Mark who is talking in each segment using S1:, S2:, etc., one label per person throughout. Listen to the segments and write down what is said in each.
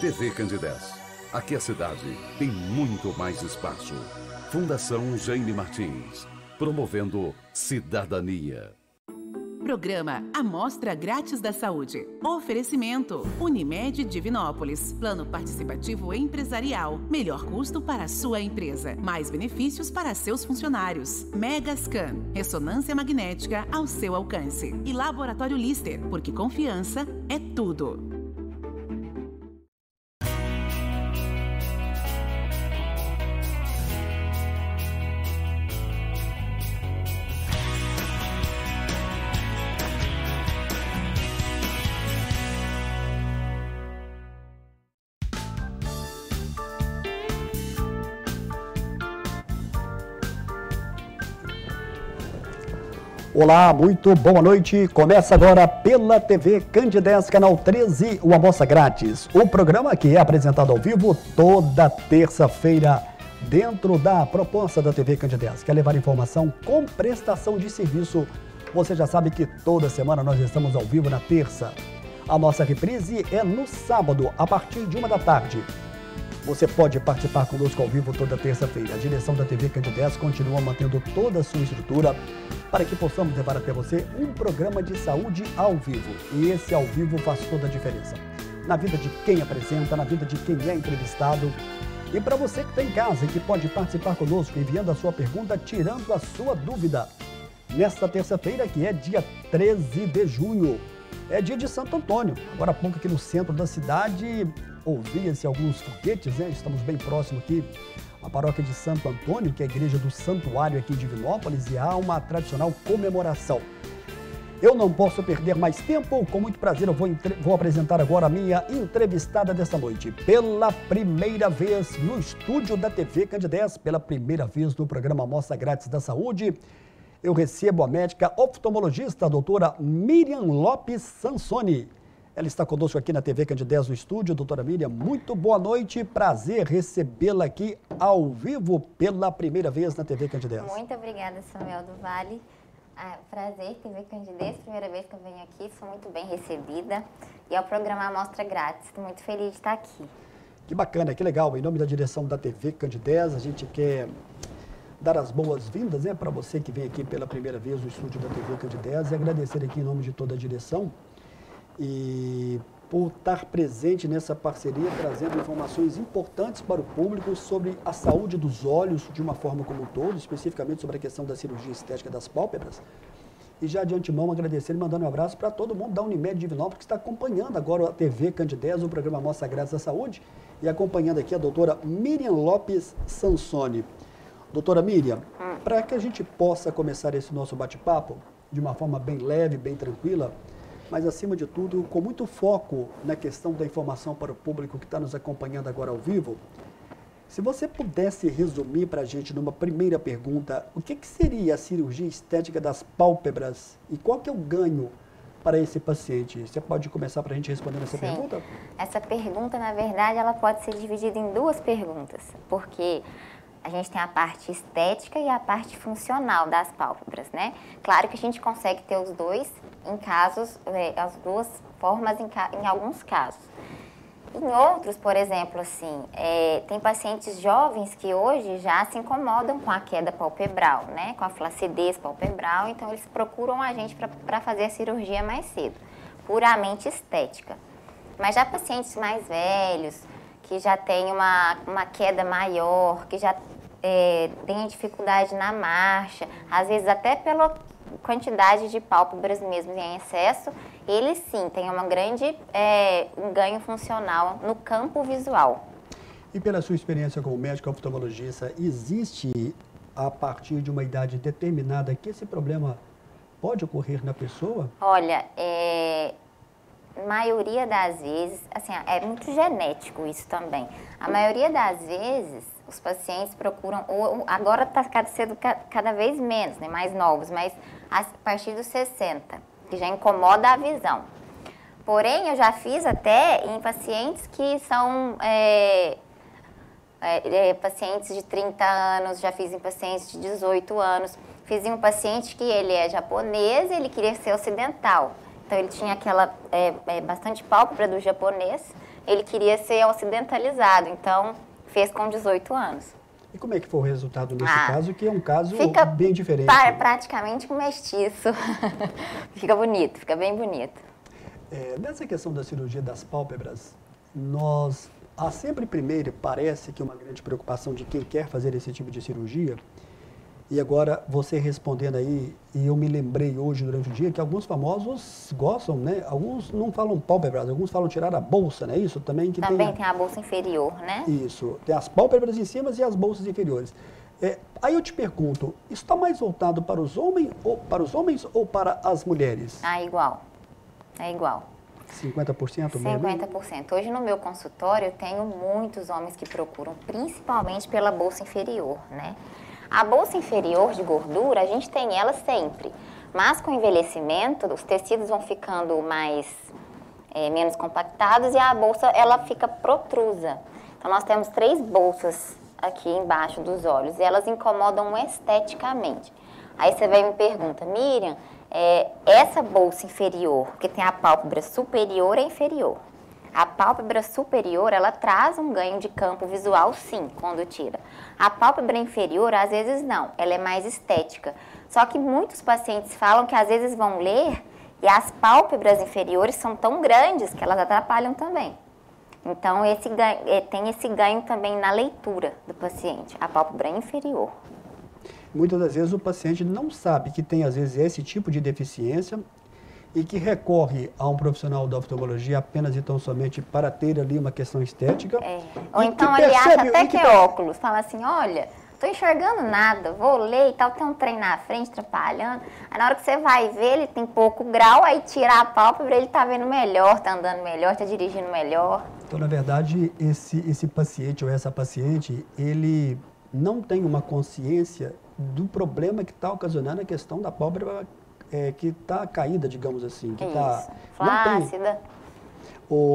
S1: TV Candidez. Aqui a cidade tem muito mais espaço. Fundação Jaime Martins, promovendo cidadania.
S2: Programa Amostra Grátis da Saúde. Oferecimento Unimed Divinópolis. Plano Participativo Empresarial. Melhor custo para a sua empresa. Mais benefícios para seus funcionários. Megascan. Ressonância magnética ao seu alcance. E Laboratório Lister, porque confiança é tudo.
S3: Olá, muito boa noite. Começa agora pela TV Candidez, canal 13, o Amostra Grátis. O programa que é apresentado ao vivo toda terça-feira dentro da proposta da TV Candidez, que é levar informação com prestação de serviço. Você já sabe que toda semana nós estamos ao vivo na terça. A nossa reprise é no sábado, a partir de 1 da tarde. Você pode participar conosco ao vivo toda terça-feira. A direção da TV Candidez continua mantendo toda a sua estrutura para que possamos levar até você um programa de saúde ao vivo. E esse ao vivo faz toda a diferença. Na vida de quem apresenta, na vida de quem é entrevistado. E para você que está em casa e que pode participar conosco enviando a sua pergunta, tirando a sua dúvida. Nesta terça-feira, que é dia 13 de junho, é dia de Santo Antônio. Agora há pouco aqui no centro da cidade, ouvia-se alguns foguetes, né? Estamos bem próximo aqui à paróquia de Santo Antônio, que é a igreja do Santuário aqui de Divinópolis, e há uma tradicional comemoração. Eu não posso perder mais tempo, com muito prazer eu vou apresentar agora a minha entrevistada desta noite. Pela primeira vez no estúdio da TV Candidez, pela primeira vez no programa Amostra Grátis da Saúde, eu recebo a médica oftalmologista, a doutora Miriam Lopes Sansoni. Ela está conosco aqui na TV Candidez no estúdio. Doutora Miriam, muito boa noite. Prazer recebê-la aqui ao vivo pela primeira vez na TV Candidez.
S4: Muito obrigada, Samuel do Vale. Prazer, TV Candidez, primeira vez que eu venho aqui. Sou muito bem recebida. E é o programa Amostra Grátis. Estou muito feliz de estar aqui.
S3: Que bacana, que legal. Em nome da direção da TV Candidez, a gente quer dar as boas-vindas, né, para você que vem aqui pela primeira vez no estúdio da TV Candidez e agradecer aqui em nome de toda a direção e por estar presente nessa parceria, trazendo informações importantes para o público sobre a saúde dos olhos de uma forma como um todo, especificamente sobre a questão da cirurgia estética das pálpebras. E já de antemão agradecer e mandando um abraço para todo mundo da Unimed Divinópolis que está acompanhando agora a TV Candidez, o programa Amostra Grátis da Saúde, e acompanhando aqui a doutora Miriam Lopes Sansoni. Doutora Miriam, para que a gente possa começar esse nosso bate-papo de uma forma bem leve, bem tranquila, mas acima de tudo com muito foco na questão da informação para o público que está nos acompanhando agora ao vivo, se você pudesse resumir para a gente numa primeira pergunta, o que seria a cirurgia estética das pálpebras e qual que é o ganho para esse paciente? Você pode começar para a gente respondendo essa pergunta?
S4: Essa pergunta, na verdade, ela pode ser dividida em duas perguntas, porque a gente tem a parte estética e a parte funcional das pálpebras, né? Claro que a gente consegue ter os dois em casos, as duas formas em alguns casos. Em outros, por exemplo, assim, tem pacientes jovens que hoje já se incomodam com a queda palpebral, né? Com a flacidez palpebral, então eles procuram a gente para fazer a cirurgia mais cedo, puramente estética. Mas já pacientes mais velhos, que já têm uma queda maior, que já tem dificuldade na marcha, às vezes até pela quantidade de pálpebras mesmo em excesso, eles sim têm um ganho funcional no campo visual.
S3: E pela sua experiência como médico oftalmologista, existe a partir de uma idade determinada que esse problema pode ocorrer na pessoa?
S4: Olha, maioria das vezes, assim, é muito genético isso também. A maioria das vezes, os pacientes procuram, agora está sendo cada vez menos, né, mais novos, mas a partir dos 60, que já incomoda a visão. Porém, eu já fiz até em pacientes que são pacientes de 30 anos, já fiz em pacientes de 18 anos. Fiz em um paciente que ele é japonês e ele queria ser ocidental. Então, ele tinha aquela bastante pálpebra do japonês ele queria ser ocidentalizado, então fez com 18 anos.
S3: E como é que foi o resultado nesse caso, que é um caso bem diferente?
S4: Praticamente um mestiço. Fica bonito, fica bem bonito.
S3: Nessa questão da cirurgia das pálpebras, há sempre primeiro, parece que uma grande preocupação de quem quer fazer esse tipo de cirurgia. E agora, você respondendo aí, e eu me lembrei hoje durante o dia que alguns famosos gostam, né? Alguns não falam pálpebras, alguns falam tirar a bolsa, né? Isso também que
S4: também tem a bolsa inferior, né?
S3: Isso, tem as pálpebras em cima e as bolsas inferiores. Aí eu te pergunto, isso está mais voltado para os homens ou para as mulheres?
S4: Igual. É igual.
S3: 50% mesmo?
S4: 50%. Hoje no meu consultório eu tenho muitos homens que procuram, principalmente pela bolsa inferior, né? A bolsa inferior de gordura, a gente tem ela sempre, mas com o envelhecimento, os tecidos vão ficando menos compactados e a bolsa, ela fica protrusa. Então, nós temos 3 bolsas aqui embaixo dos olhos e elas incomodam esteticamente. Aí você vem e me pergunta, Miriam, essa bolsa inferior, que tem a pálpebra superior e inferior, a pálpebra superior, ela traz um ganho de campo visual, sim, quando tira. A pálpebra inferior, às vezes não, ela é mais estética. Só que muitos pacientes falam que às vezes vão ler e as pálpebras inferiores são tão grandes que elas atrapalham também. Então, tem esse ganho também na leitura do paciente, a pálpebra inferior.
S3: Muitas das vezes o paciente não sabe que tem, às vezes, esse tipo de deficiência e que recorre a um profissional da oftalmologia apenas e tão somente para ter ali uma questão estética.
S4: Ou então ele acha até que é óculos, fala assim, olha, tô enxergando nada, vou ler e tal, tem um trem na frente atrapalhando. Aí na hora que você vai ver, ele tem pouco grau, aí tira a pálpebra, ele tá vendo melhor, tá andando melhor, tá dirigindo melhor.
S3: Então, na verdade, esse paciente ou essa paciente, ele não tem uma consciência do problema que está ocasionando a questão da pálpebra que está caída, digamos assim. Que está
S4: flácida.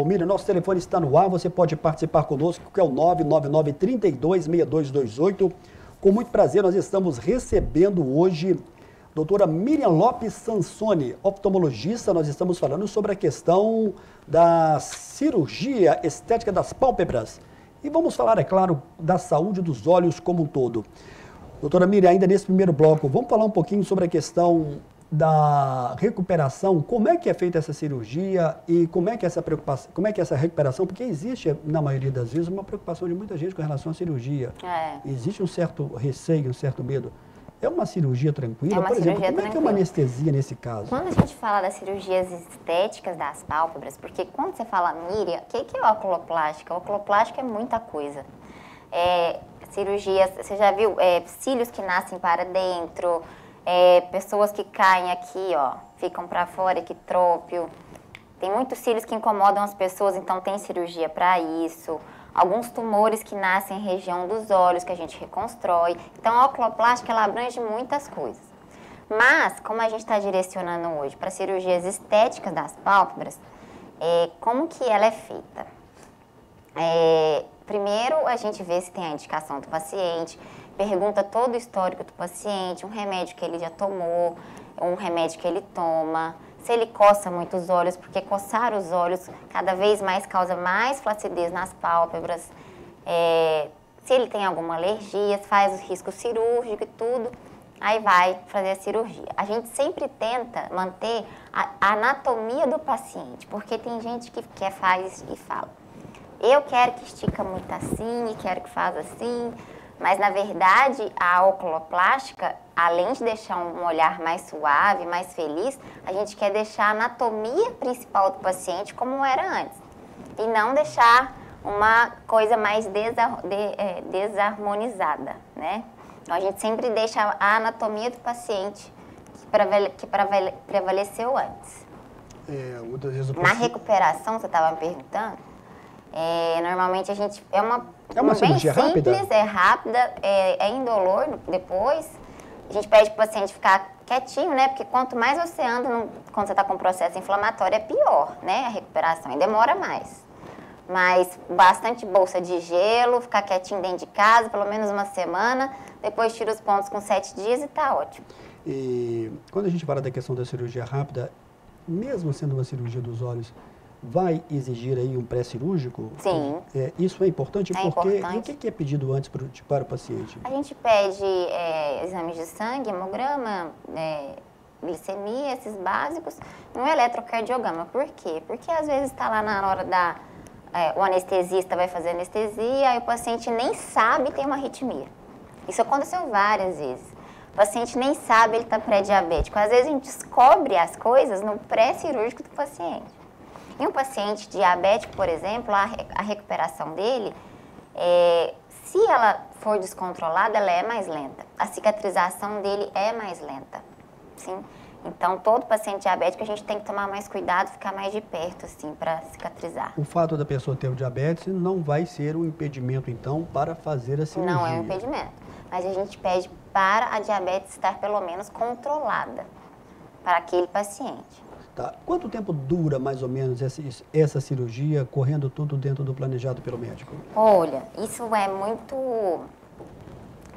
S3: Miriam, nosso telefone está no ar, você pode participar conosco, que é o 999-326228. Com muito prazer, nós estamos recebendo hoje a doutora Miriam Lopes Sansone, oftalmologista. Nós estamos falando sobre a questão da cirurgia estética das pálpebras. E vamos falar, é claro, da saúde dos olhos como um todo. Doutora Miriam, ainda nesse primeiro bloco, vamos falar um pouquinho sobre a questão da recuperação, como é que é feita essa cirurgia e como é que essa preocupação, como é que essa recuperação, porque existe, na maioria das vezes, uma preocupação de muita gente com relação à cirurgia. Existe um certo receio, um certo medo. É uma cirurgia tranquila? Por exemplo, como é que é uma anestesia nesse caso?
S4: Quando a gente fala das cirurgias estéticas das pálpebras, porque quando você fala, Miriam, o que é oculoplástica? Oculoplástica é muita coisa. Cirurgias, você já viu cílios que nascem para dentro, pessoas que caem aqui, ó, ficam para fora, equitrópio. Tem muitos cílios que incomodam as pessoas, então tem cirurgia para isso. Alguns tumores que nascem em região dos olhos, que a gente reconstrói. Então, a oculoplástica, ela abrange muitas coisas. Mas, como a gente está direcionando hoje para cirurgias estéticas das pálpebras, como que ela é feita? Primeiro, a gente vê se tem a indicação do paciente, pergunta todo o histórico do paciente, um remédio que ele já tomou, um remédio que ele toma, se ele coça muito os olhos, porque coçar os olhos cada vez mais causa mais flacidez nas pálpebras, se ele tem alguma alergia, faz o risco cirúrgico e tudo, aí vai fazer a cirurgia. A gente sempre tenta manter a anatomia do paciente, porque tem gente que faz e fala, eu quero que estica muito assim e quero que faça assim, mas, na verdade, a oculoplástica, além de deixar um olhar mais suave, mais feliz, a gente quer deixar a anatomia principal do paciente como era antes. E não deixar uma coisa mais desarmonizada, né? Então, a gente sempre deixa a anatomia do paciente que prevaleceu antes.
S3: Muitas vezes
S4: Na recuperação, você estava me perguntando, normalmente a gente... É uma
S3: cirurgia
S4: bem
S3: rápida?
S4: Simples, é rápida, é indolor depois. A gente pede para o paciente ficar quietinho, né? Porque quanto mais você anda, quando você está com processo inflamatório, é pior, né? A recuperação, e demora mais. Mas bastante bolsa de gelo, ficar quietinho dentro de casa, pelo menos uma semana. Depois tira os pontos com 7 dias e tá ótimo.
S3: E quando a gente fala da questão da cirurgia rápida, mesmo sendo uma cirurgia dos olhos, vai exigir aí um pré-cirúrgico?
S4: Sim.
S3: Isso é importante
S4: É
S3: porque
S4: importante.
S3: o que é pedido antes para o paciente?
S4: A gente pede exames de sangue, hemograma, glicemia, esses básicos, e um eletrocardiograma. Por quê? Porque às vezes está lá na hora o anestesista vai fazer anestesia e o paciente nem sabe tem uma arritmia. Isso aconteceu várias vezes. O paciente nem sabe, ele está pré-diabético. Às vezes a gente descobre as coisas no pré-cirúrgico do paciente. Em um paciente diabético, por exemplo, a recuperação dele, se ela for descontrolada, ela é mais lenta. A cicatrização dele é mais lenta, sim? Então, todo paciente diabético, a gente tem que tomar mais cuidado, ficar mais de perto, assim, para cicatrizar.
S3: O fato da pessoa ter o diabetes não vai ser um impedimento, então, para fazer a cirurgia?
S4: Não é um impedimento, mas a gente pede para a diabetes estar, pelo menos, controlada para aquele paciente.
S3: Tá. Quanto tempo dura, mais ou menos, essa cirurgia, correndo tudo dentro do planejado pelo médico?
S4: Olha, isso é muito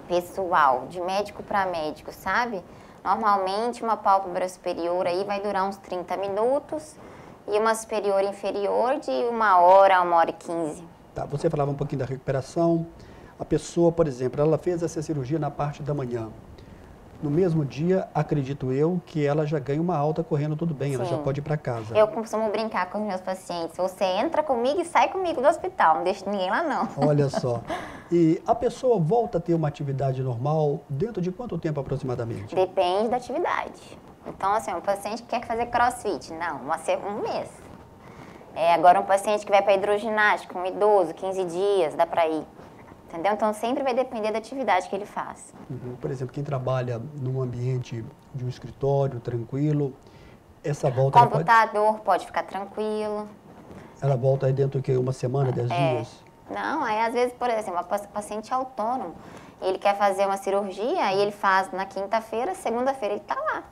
S4: pessoal, de médico para médico, sabe? Normalmente, uma pálpebra superior aí vai durar uns 30 minutos e uma superior e inferior de 1 hora a 1h15.
S3: Tá, você falava um pouquinho da recuperação. A pessoa, por exemplo, ela fez essa cirurgia na parte da manhã. No mesmo dia, acredito eu, que ela já ganha uma alta correndo tudo bem, ela já pode ir para casa.
S4: Eu costumo brincar com os meus pacientes. Você entra comigo e sai comigo do hospital, não deixa ninguém lá não.
S3: Olha só. E a pessoa volta a ter uma atividade normal dentro de quanto tempo aproximadamente?
S4: Depende da atividade. Então, assim, um paciente que quer fazer crossfit, não, um mês. Agora, um paciente que vai para hidroginástica, um idoso, 15 dias, dá para ir. Entendeu? Então, sempre vai depender da atividade que ele faz.
S3: Por exemplo, quem trabalha num ambiente de um escritório tranquilo, essa volta...
S4: Computador pode ficar tranquilo.
S3: Ela volta aí dentro de uma semana, 10 dias?
S4: Não, aí às vezes, por exemplo, o paciente é autônomo, ele quer fazer uma cirurgia e ele faz na quinta-feira, segunda-feira ele está lá.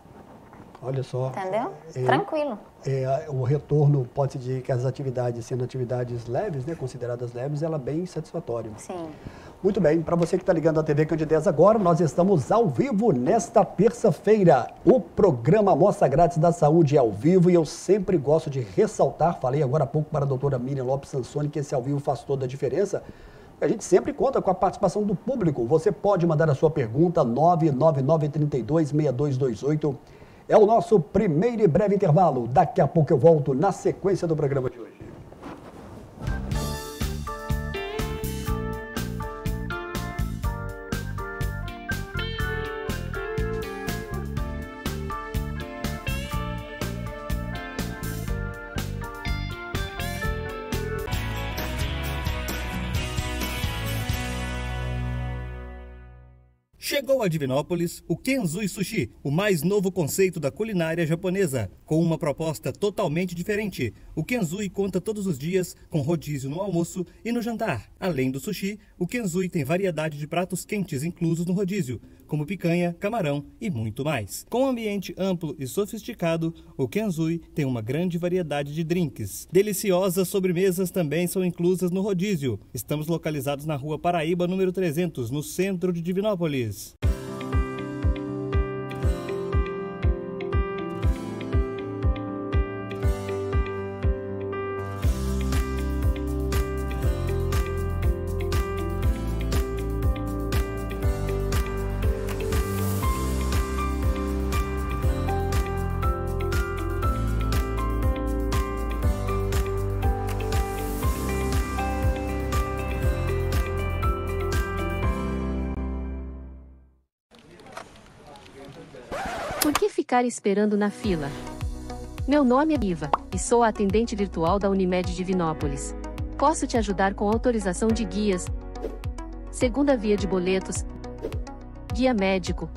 S3: Olha só.
S4: Entendeu? Tranquilo.
S3: O retorno, pode-se dizer que as atividades, sendo atividades leves, né, consideradas leves, ela é bem satisfatória.
S4: Sim.
S3: Muito bem, para você que está ligando à TV Candidez agora, nós estamos ao vivo nesta terça-feira. O programa Amostra Grátis da Saúde é ao vivo e eu sempre gosto de ressaltar, falei agora há pouco para a doutora Miriam Lopes Sansoni, que esse ao vivo faz toda a diferença. A gente sempre conta com a participação do público. Você pode mandar a sua pergunta, 999326228. É o nosso primeiro e breve intervalo. Daqui a pouco eu volto na sequência do programa de hoje.
S5: Chegou a Divinópolis o Kenzui Sushi, o mais novo conceito da culinária japonesa. Com uma proposta totalmente diferente, o Kenzui conta todos os dias com rodízio no almoço e no jantar. Além do sushi, o Kenzui tem variedade de pratos quentes inclusos no rodízio, como picanha, camarão e muito mais. Com um ambiente amplo e sofisticado, o Kenzui tem uma grande variedade de drinks. Deliciosas sobremesas também são inclusas no rodízio. Estamos localizados na Rua Paraíba, número 300, no centro de Divinópolis.
S6: Por que ficar esperando na fila? Meu nome é Iva, e sou a atendente virtual da Unimed Divinópolis. Posso te ajudar com autorização de guias, segunda via de boletos, guia médico,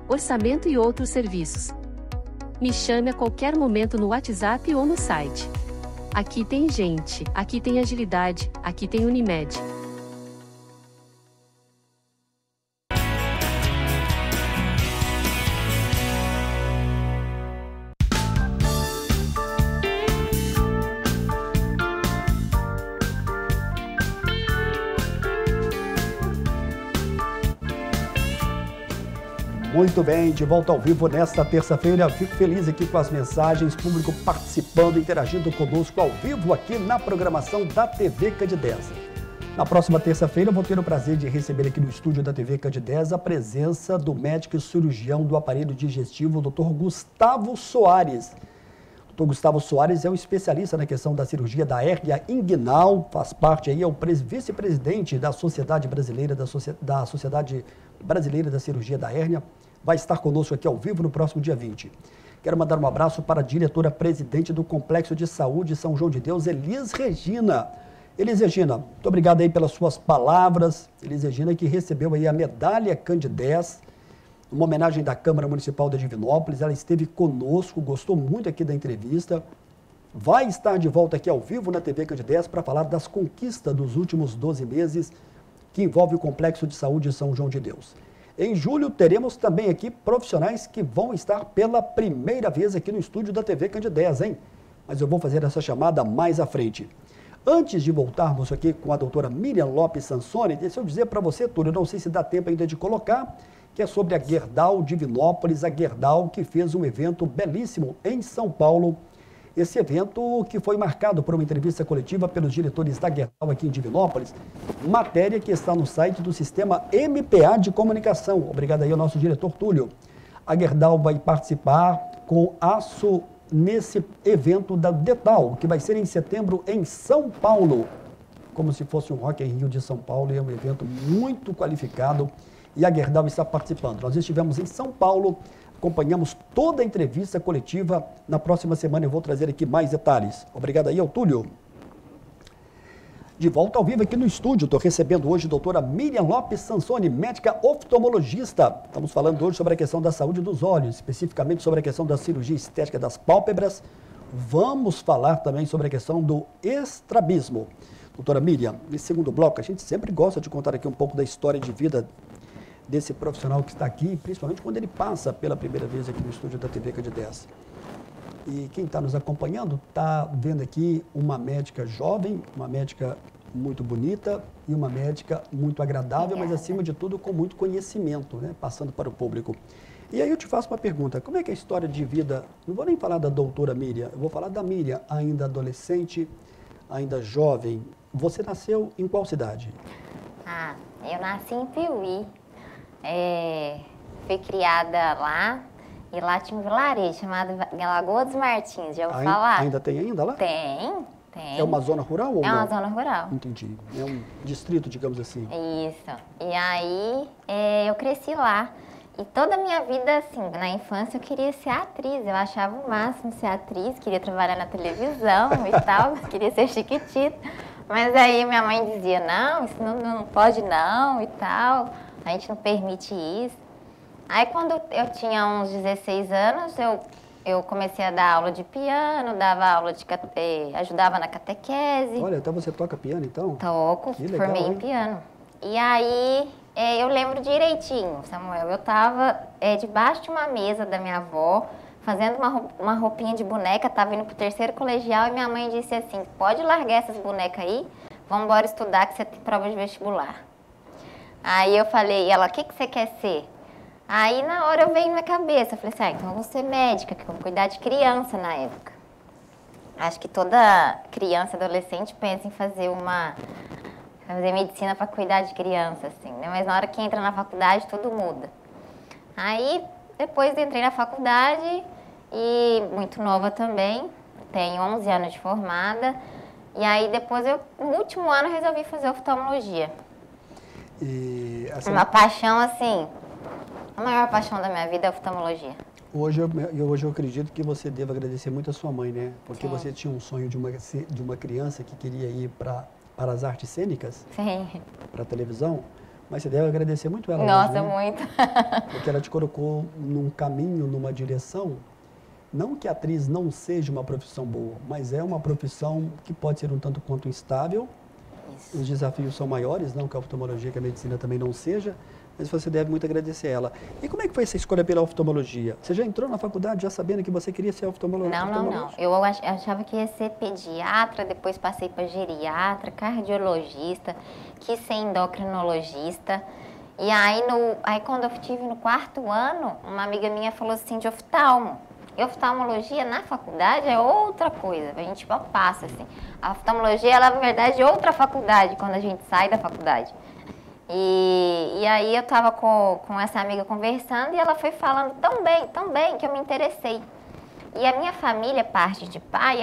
S6: orçamento e outros serviços. Me chame a qualquer momento no WhatsApp ou no site. Aqui tem gente, aqui tem agilidade, aqui tem Unimed.
S3: Muito bem, de volta ao vivo nesta terça-feira. Fico feliz aqui com as mensagens, público participando, interagindo conosco ao vivo aqui na programação da TV Candideza. Na próxima terça-feira eu vou ter o prazer de receber aqui no estúdio da TV Candideza a presença do médico e cirurgião do aparelho digestivo, o Dr. Gustavo Soares. O Dr. Gustavo Soares é um especialista na questão da cirurgia da hérnia inguinal, faz parte aí, é o vice-presidente da Sociedade Brasileira da Cirurgia da Hérnia, vai estar conosco aqui ao vivo no próximo dia 20. Quero mandar um abraço para a diretora-presidente do Complexo de Saúde São João de Deus, Elis Regina. Elis Regina, muito obrigado aí pelas suas palavras. Elis Regina que recebeu aí a medalha Candidez, uma homenagem da Câmara Municipal de Divinópolis. Ela esteve conosco, gostou muito aqui da entrevista. Vai estar de volta aqui ao vivo na TV Candidez para falar das conquistas dos últimos 12 meses que envolve o Complexo de Saúde São João de Deus. Em julho, teremos também aqui profissionais que vão estar pela primeira vez aqui no estúdio da TV Candidez, hein? Mas eu vou fazer essa chamada mais à frente. Antes de voltarmos aqui com a doutora Miriam Lopes Sansoni, deixa eu dizer para você, Túlio, não sei se dá tempo ainda de colocar, que é sobre a Gerdau Divinópolis, a Gerdau que fez um evento belíssimo em São Paulo. Esse evento que foi marcado por uma entrevista coletiva pelos diretores da Gerdau aqui em Divinópolis, matéria que está no site do Sistema MPA de Comunicação. Obrigado aí ao nosso diretor Túlio. A Gerdau vai participar com aço nesse evento da Detal, que vai ser em setembro em São Paulo, como se fosse um Rock in Rio de São Paulo, e é um evento muito qualificado e a Gerdau está participando. Nós estivemos em São Paulo, acompanhamos toda a entrevista coletiva. Na próxima semana eu vou trazer aqui mais detalhes. Obrigado aí ao Túlio. De volta ao vivo aqui no estúdio, estou recebendo hoje a doutora Miriam Lopes Sansoni, médica oftalmologista. Estamos falando hoje sobre a questão da saúde dos olhos, especificamente sobre a questão da cirurgia estética das pálpebras. Vamos falar também sobre a questão do estrabismo. Doutora Miriam, nesse segundo bloco, a gente sempre gosta de contar aqui um pouco da história de vida desse profissional que está aqui, principalmente quando ele passa pela primeira vez aqui no estúdio da TV Candidez. E quem está nos acompanhando está vendo aqui uma médica jovem, uma médica muito bonita e uma médica muito agradável, mas acima de tudo com muito conhecimento, né, passando para o público. E aí eu te faço uma pergunta, como é que é a história de vida, não vou nem falar da doutora Miriam, eu vou falar da Miriam, ainda adolescente, ainda jovem. Você nasceu em qual cidade?
S4: Eu nasci em Piuí, fui criada lá. E lá tinha um vilarejo chamado Lagoa dos Martins, já ouviu falar?
S3: Ainda tem ainda lá?
S4: Tem.
S3: É uma zona rural ou não?
S4: É uma zona rural.
S3: Entendi. É um distrito, digamos assim.
S4: Isso. E aí eu cresci lá. E toda a minha vida, assim, na infância eu queria ser atriz. Eu achava o máximo ser atriz, queria trabalhar na televisão e tal, queria ser chiquitita. Mas aí minha mãe dizia, não, isso não pode não e tal, a gente não permite isso. Aí quando eu tinha uns 16 anos, eu comecei a dar aula de piano, dava aula de ajudava na catequese.
S3: Olha, então você toca piano então?
S4: Toco, formei em piano. E aí eu lembro direitinho, Samuel, eu estava debaixo de uma mesa da minha avó, fazendo uma roupinha de boneca, estava indo pro 3º colegial e minha mãe disse assim, pode largar essas bonecas aí, vamos embora estudar que você tem prova de vestibular. Aí eu falei, ela, o que você quer ser? Aí, na hora, eu veio na minha cabeça, eu falei assim, então eu vou ser médica, que eu vou cuidar de criança na época. Acho que toda criança, adolescente, pensa em fazer medicina para cuidar de criança, assim, né? Mas na hora que entra na faculdade, tudo muda. Aí, depois entrei na faculdade, e muito nova também, tenho 11 anos de formada, e aí depois, no último ano, resolvi fazer oftalmologia.
S3: E
S4: uma paixão, assim... A maior paixão da minha vida é a oftalmologia.
S3: Hoje eu acredito que você deve agradecer muito a sua mãe, né? Porque sim, você tinha um sonho de uma criança que queria ir para as artes cênicas,
S4: sim,
S3: para a televisão, mas você deve agradecer muito ela.
S4: Nossa,
S3: hoje, né?
S4: muito.
S3: Porque ela te colocou num caminho, numa direção. Não que a atriz não seja uma profissão boa, mas é uma profissão que pode ser um tanto quanto instável. Isso. Os desafios são maiores, não que a oftalmologia, que a medicina também não seja, mas você deve muito agradecer a ela. E como é que foi essa escolha pela oftalmologia? Você já entrou na faculdade já sabendo que você queria ser oftalmologista?
S4: Não. Eu achava que ia ser pediatra, depois passei para geriatra, cardiologista, quis ser endocrinologista. E aí, quando eu estive no 4º ano, uma amiga minha falou assim de oftalmo. E oftalmologia na faculdade é outra coisa, a gente passa assim. A oftalmologia, ela na verdade é outra faculdade, quando a gente sai da faculdade. E aí eu tava com essa amiga conversando e ela foi falando tão bem, que eu me interessei. E a minha família, parte de pai,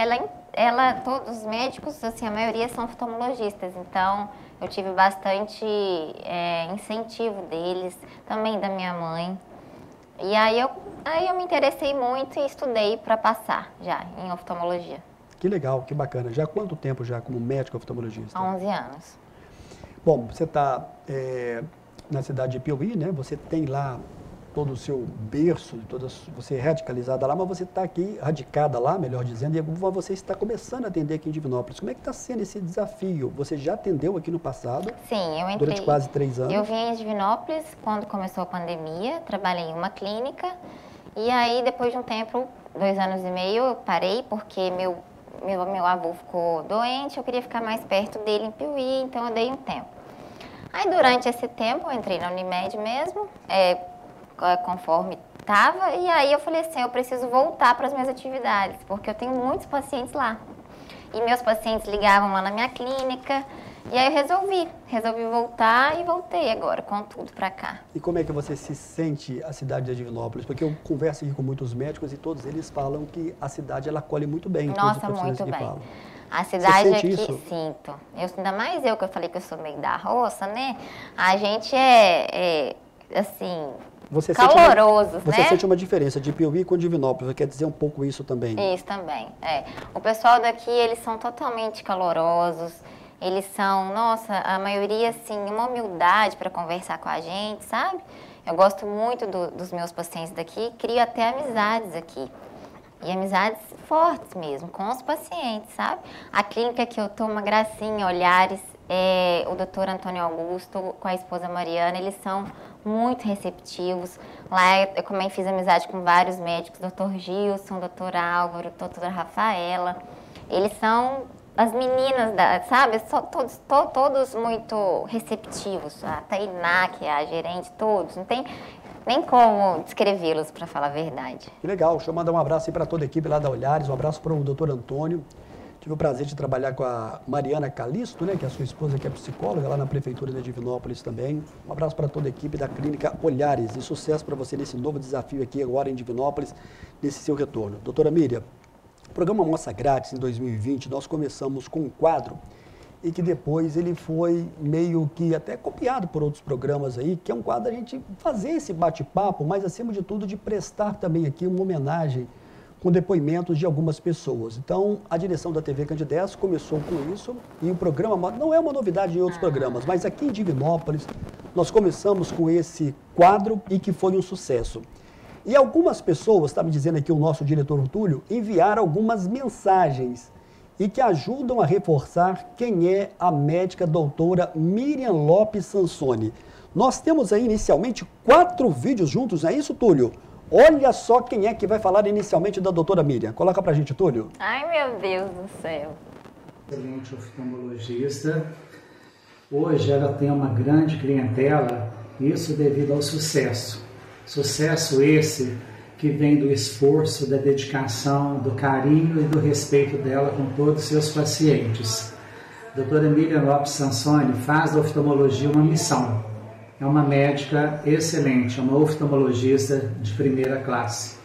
S4: todos os médicos, assim, a maioria são oftalmologistas, então eu tive bastante incentivo deles, também da minha mãe. E aí eu me interessei muito e estudei para passar já em oftalmologia.
S3: Que legal, que bacana. Já há quanto tempo já como médico oftalmologista?
S4: Há 11 anos.
S3: Bom, você está na cidade de Piauí, né? Você tem lá todo o seu berço, você é radicalizada lá, mas você está aqui, radicada lá, melhor dizendo, e você está começando a atender aqui em Divinópolis. Como é que está sendo esse desafio? Você já atendeu aqui no passado?
S4: Sim, eu entrei.
S3: Durante quase 3 anos?
S4: Eu vim em Divinópolis quando começou a pandemia, trabalhei em uma clínica, e aí depois de um tempo, 2 anos e meio, eu parei porque meu avô ficou doente, eu queria ficar mais perto dele em Piauí, então eu dei um tempo. Aí durante esse tempo eu entrei na Unimed mesmo, conforme estava, e aí eu falei assim, eu preciso voltar para as minhas atividades, porque eu tenho muitos pacientes lá. E meus pacientes ligavam lá na minha clínica, e aí eu resolvi voltar e voltei agora com tudo para cá.
S3: E como é que você se sente a cidade de Divinópolis? Porque eu converso aqui com muitos médicos e todos eles falam que a cidade ela acolhe muito bem.
S4: Nossa, muito bem. A cidade aqui, sinto. Ainda mais eu que eu falei que eu sou meio da roça, né? A gente assim, calorosos,
S3: né? Você sente uma diferença de Piauí com Divinópolis, quer dizer um pouco isso também?
S4: Isso também, O pessoal daqui, eles são totalmente calorosos, eles são, nossa, a maioria, assim, uma humildade para conversar com a gente, sabe? Eu gosto muito dos meus pacientes daqui, crio até amizades aqui. E amizades fortes mesmo, com os pacientes, sabe? A clínica que eu tô, uma gracinha, Olhares, o doutor Antônio Augusto com a esposa Mariana, eles são muito receptivos. Lá eu também fiz amizade com vários médicos, doutor Gilson, doutor Álvaro, doutora Rafaela. Eles são as meninas, sabe? Todos muito receptivos. A Tainá, que é a gerente, todos. Não tem nem como descrevê-los, para falar a verdade.
S3: Que legal. Deixa eu mandar um abraço aí para toda a equipe lá da Olhares, um abraço para o doutor Antônio. Tive o prazer de trabalhar com a Mariana Calisto, né, que é a sua esposa, que é psicóloga lá na Prefeitura de Divinópolis também. Um abraço para toda a equipe da Clínica Olhares e sucesso para você nesse novo desafio aqui agora em Divinópolis, nesse seu retorno. Doutora Miriam, o programa Almoça Grátis em 2020, nós começamos com um quadro e que depois ele foi meio que até copiado por outros programas aí, que é um quadro da gente fazer esse bate-papo, mas acima de tudo de prestar também aqui uma homenagem com depoimentos de algumas pessoas. Então, a direção da TV Candidez começou com isso e o programa não é uma novidade em outros programas, mas aqui em Divinópolis nós começamos com esse quadro e que foi um sucesso. E algumas pessoas, está me dizendo aqui o nosso diretor Túlio, enviaram algumas mensagens e que ajudam a reforçar quem é a médica doutora Miriam Lopes Sansone. Nós temos aí inicialmente 4 vídeos juntos, não é isso, Túlio? Olha só quem é que vai falar inicialmente da doutora Miriam. Coloca pra gente, Túlio.
S4: Ai, meu Deus do céu.
S7: Excelente oftalmologista. Hoje ela tem uma grande clientela, isso devido ao sucesso. Sucesso esse que vem do esforço, da dedicação, do carinho e do respeito dela com todos os seus pacientes. A doutora Miriam Lopes Sansone faz da oftalmologia uma missão. É uma médica excelente, é uma oftalmologista de primeira classe.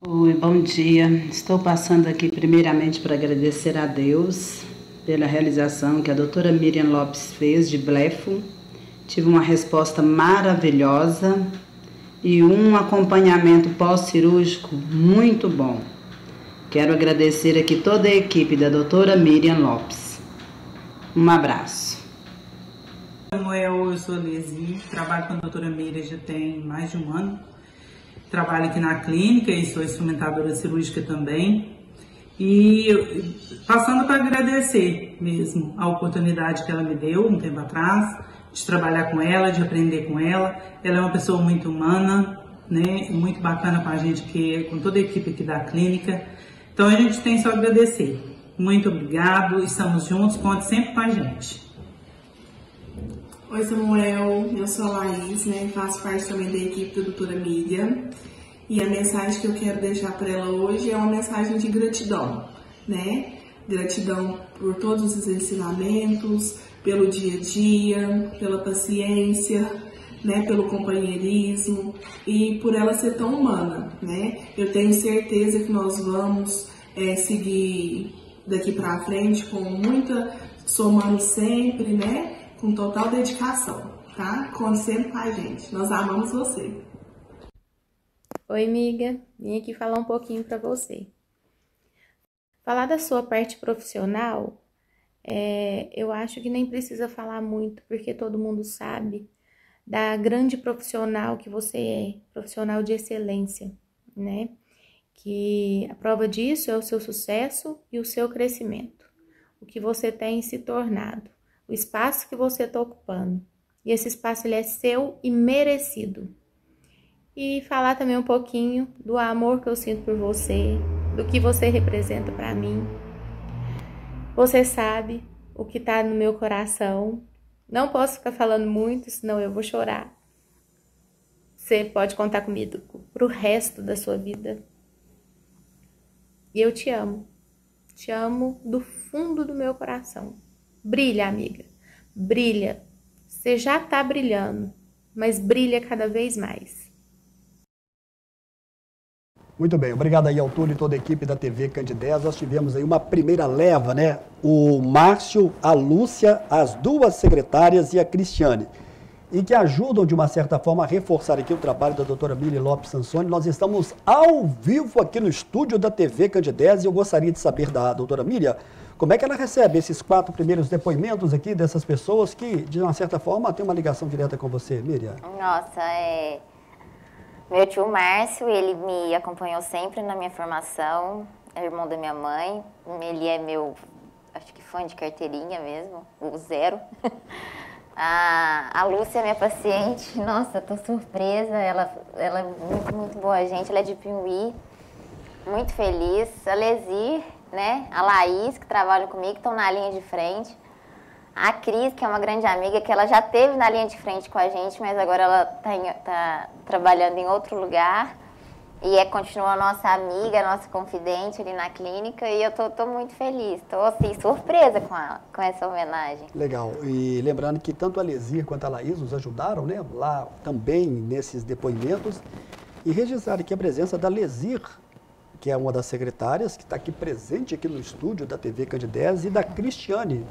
S8: Oi, bom dia. Estou passando aqui primeiramente para agradecer a Deus pela realização que a doutora Miriam Lopes fez de blefo. Tive uma resposta maravilhosa e um acompanhamento pós-cirúrgico muito bom. Quero agradecer aqui toda a equipe da doutora Miriam Lopes. Um abraço.
S9: Eu sou Lesi, trabalho com a doutora Miriam já tem mais de 1 ano. Trabalho aqui na clínica e sou instrumentadora cirúrgica também. E passando para agradecer mesmo a oportunidade que ela me deu um tempo atrás, de trabalhar com ela, de aprender com ela. Ela é uma pessoa muito humana, né? Muito bacana com a gente, com toda a equipe aqui da clínica. Então a gente tem só a agradecer. Muito obrigado, estamos juntos, conte sempre com a gente.
S10: Oi, Samuel, eu sou a Laís, né? Faço parte também da equipe da doutora Miriam. E a mensagem que eu quero deixar para ela hoje é uma mensagem de gratidão, né? Gratidão por todos os ensinamentos, pelo dia a dia, pela paciência, né? Pelo companheirismo e por ela ser tão humana, né? Eu tenho certeza que nós vamos seguir daqui para frente com muita, somando sempre, né? Com total dedicação, tá? Conte sempre com a gente. Nós amamos você.
S11: Oi, amiga. Vim aqui falar um pouquinho para você. Falar da sua parte profissional, eu acho que nem precisa falar muito, porque todo mundo sabe da grande profissional que você é, profissional de excelência, né? Que a prova disso é o seu sucesso e o seu crescimento, o que você tem se tornado, o espaço que você está ocupando. E esse espaço ele é seu e merecido. E falar também um pouquinho do amor que eu sinto por você, do que você representa para mim. Você sabe o que está no meu coração. Não posso ficar falando muito, senão eu vou chorar. Você pode contar comigo pro resto da sua vida. E eu te amo. Te amo do fundo do meu coração. Brilha, amiga. Brilha. Você já tá brilhando, mas brilha cada vez mais.
S3: Muito bem, obrigado aí ao Túlio e toda a equipe da TV Candidez. Nós tivemos aí uma primeira leva, né? O Márcio, a Lúcia, as duas secretárias e a Cristiane. E que ajudam, de uma certa forma, a reforçar aqui o trabalho da doutora Miriam Lopes Sansone. Nós estamos ao vivo aqui no estúdio da TV Candidez e eu gostaria de saber da doutora Miriam como é que ela recebe esses 4 primeiros depoimentos aqui dessas pessoas que, de uma certa forma, têm uma ligação direta com você, Miriam.
S4: Nossa, meu tio Márcio, ele me acompanhou sempre na minha formação, é irmão da minha mãe, ele é meu, acho que fã de carteirinha mesmo, o zero. A Lúcia, minha paciente, nossa, tô surpresa, ela é muito, muito boa gente, ela é de Piuí, muito feliz. A Lesi, né, a Laís, que trabalham comigo, estão na linha de frente. A Cris, que é uma grande amiga, que ela já esteve na linha de frente com a gente, mas agora ela tá trabalhando em outro lugar. E continua nossa amiga, nossa confidente ali na clínica. E eu tô muito feliz, tô assim, surpresa com essa homenagem.
S3: Legal. E lembrando que tanto a Lesir quanto a Laís nos ajudaram, né, lá também nesses depoimentos. E registrar aqui a presença da Lesir, que é uma das secretárias, que está aqui presente aqui no estúdio da TV Candidez, e da Cristiane,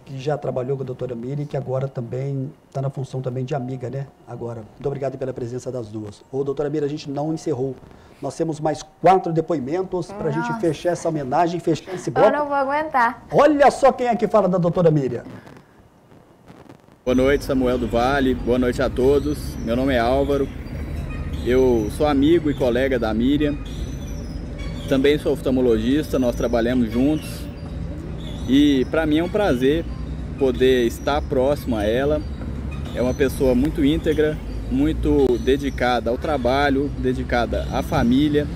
S3: que já trabalhou com a doutora Miriam e que agora também está na função também de amiga, né? Agora, muito obrigado pela presença das duas. Ô, doutora Miriam, a gente não encerrou. Nós temos mais 4 depoimentos para a gente fechar essa homenagem, fechar esse bloco.
S4: Eu não vou aguentar.
S3: Olha só quem é que fala da doutora Miriam.
S12: Boa noite, Samuel do Vale. Boa noite a todos. Meu nome é Álvaro. Eu sou amigo e colega da Miriam. Também sou oftalmologista, nós trabalhamos juntos. E para mim é um prazer poder estar próximo a ela. É uma pessoa muito íntegra, muito dedicada ao trabalho, dedicada à família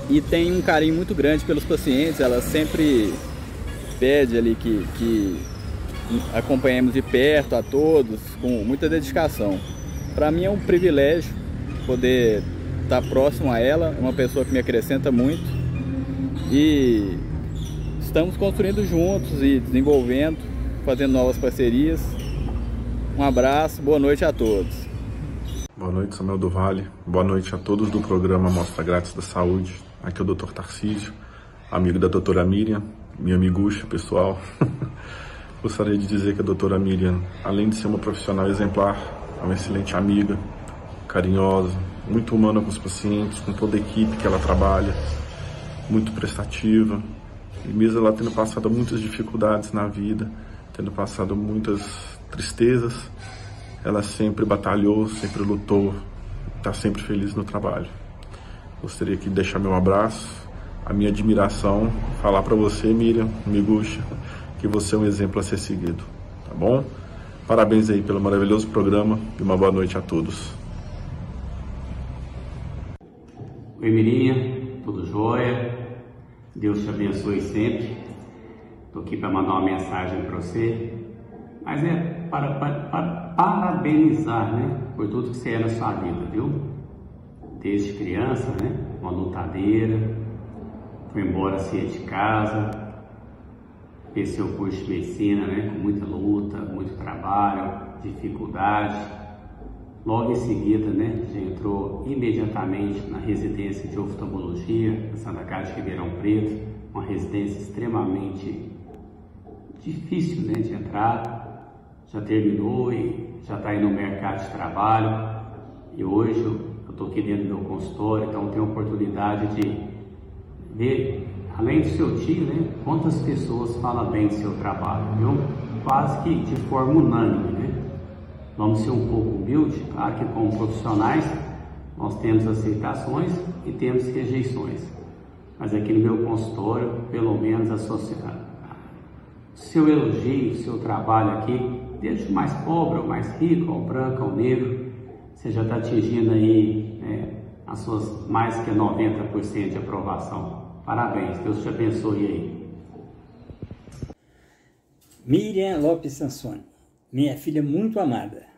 S12: e tem um carinho muito grande pelos pacientes. Ela sempre pede ali que acompanhemos de perto a todos com muita dedicação. Para mim é um privilégio poder estar próximo a ela, é uma pessoa que me acrescenta muito e estamos construindo juntos e desenvolvendo, fazendo novas parcerias. Um abraço, boa noite a todos.
S13: Boa noite, Samuel do Vale. Boa noite a todos do programa Mostra Grátis da Saúde. Aqui é o Dr. Tarcísio, amigo da doutora Miriam, minha amigucha pessoal. Gostaria de dizer que a doutora Miriam, além de ser uma profissional exemplar, é uma excelente amiga, carinhosa, muito humana com os pacientes, com toda a equipe que ela trabalha, muito prestativa. E mesmo ela tendo passado muitas dificuldades na vida, tendo passado muitas tristezas, ela sempre batalhou, sempre lutou, está sempre feliz no trabalho. Gostaria de deixar meu abraço, a minha admiração, falar para você, Miriam, amigucha, que você é um exemplo a ser seguido, tá bom? Parabéns aí pelo maravilhoso programa e uma boa noite a todos.
S14: Oi, Miriam, tudo jóia? Deus te abençoe sempre. Estou aqui para mandar uma mensagem para você, mas para parabenizar, né, por tudo que você é na sua vida, viu? Desde criança, né, uma lutadeira, foi embora cedo de casa, fez seu curso de medicina, né, com muita luta, muito trabalho, dificuldade. Logo em seguida, né, já entrou imediatamente na residência de oftalmologia, na Santa Casa de Ribeirão Preto, uma residência extremamente difícil, né, de entrar. Já terminou e já está aí no mercado de trabalho. E hoje eu estou aqui dentro do meu consultório, então tenho a oportunidade de ver, além do seu tio, né, quantas pessoas falam bem do seu trabalho, viu? Quase que de forma unânime, né? Vamos ser um pouco humildes, claro que como profissionais nós temos aceitações e temos rejeições, mas aqui no meu consultório, pelo menos a sociedade, seu elogio, seu trabalho aqui, desde o mais pobre ao mais rico, ao branco, ao negro, você já está atingindo aí, né, as suas mais que 90% de aprovação. Parabéns, Deus te abençoe aí.
S15: Miriam Lopes Sansone, minha filha muito amada,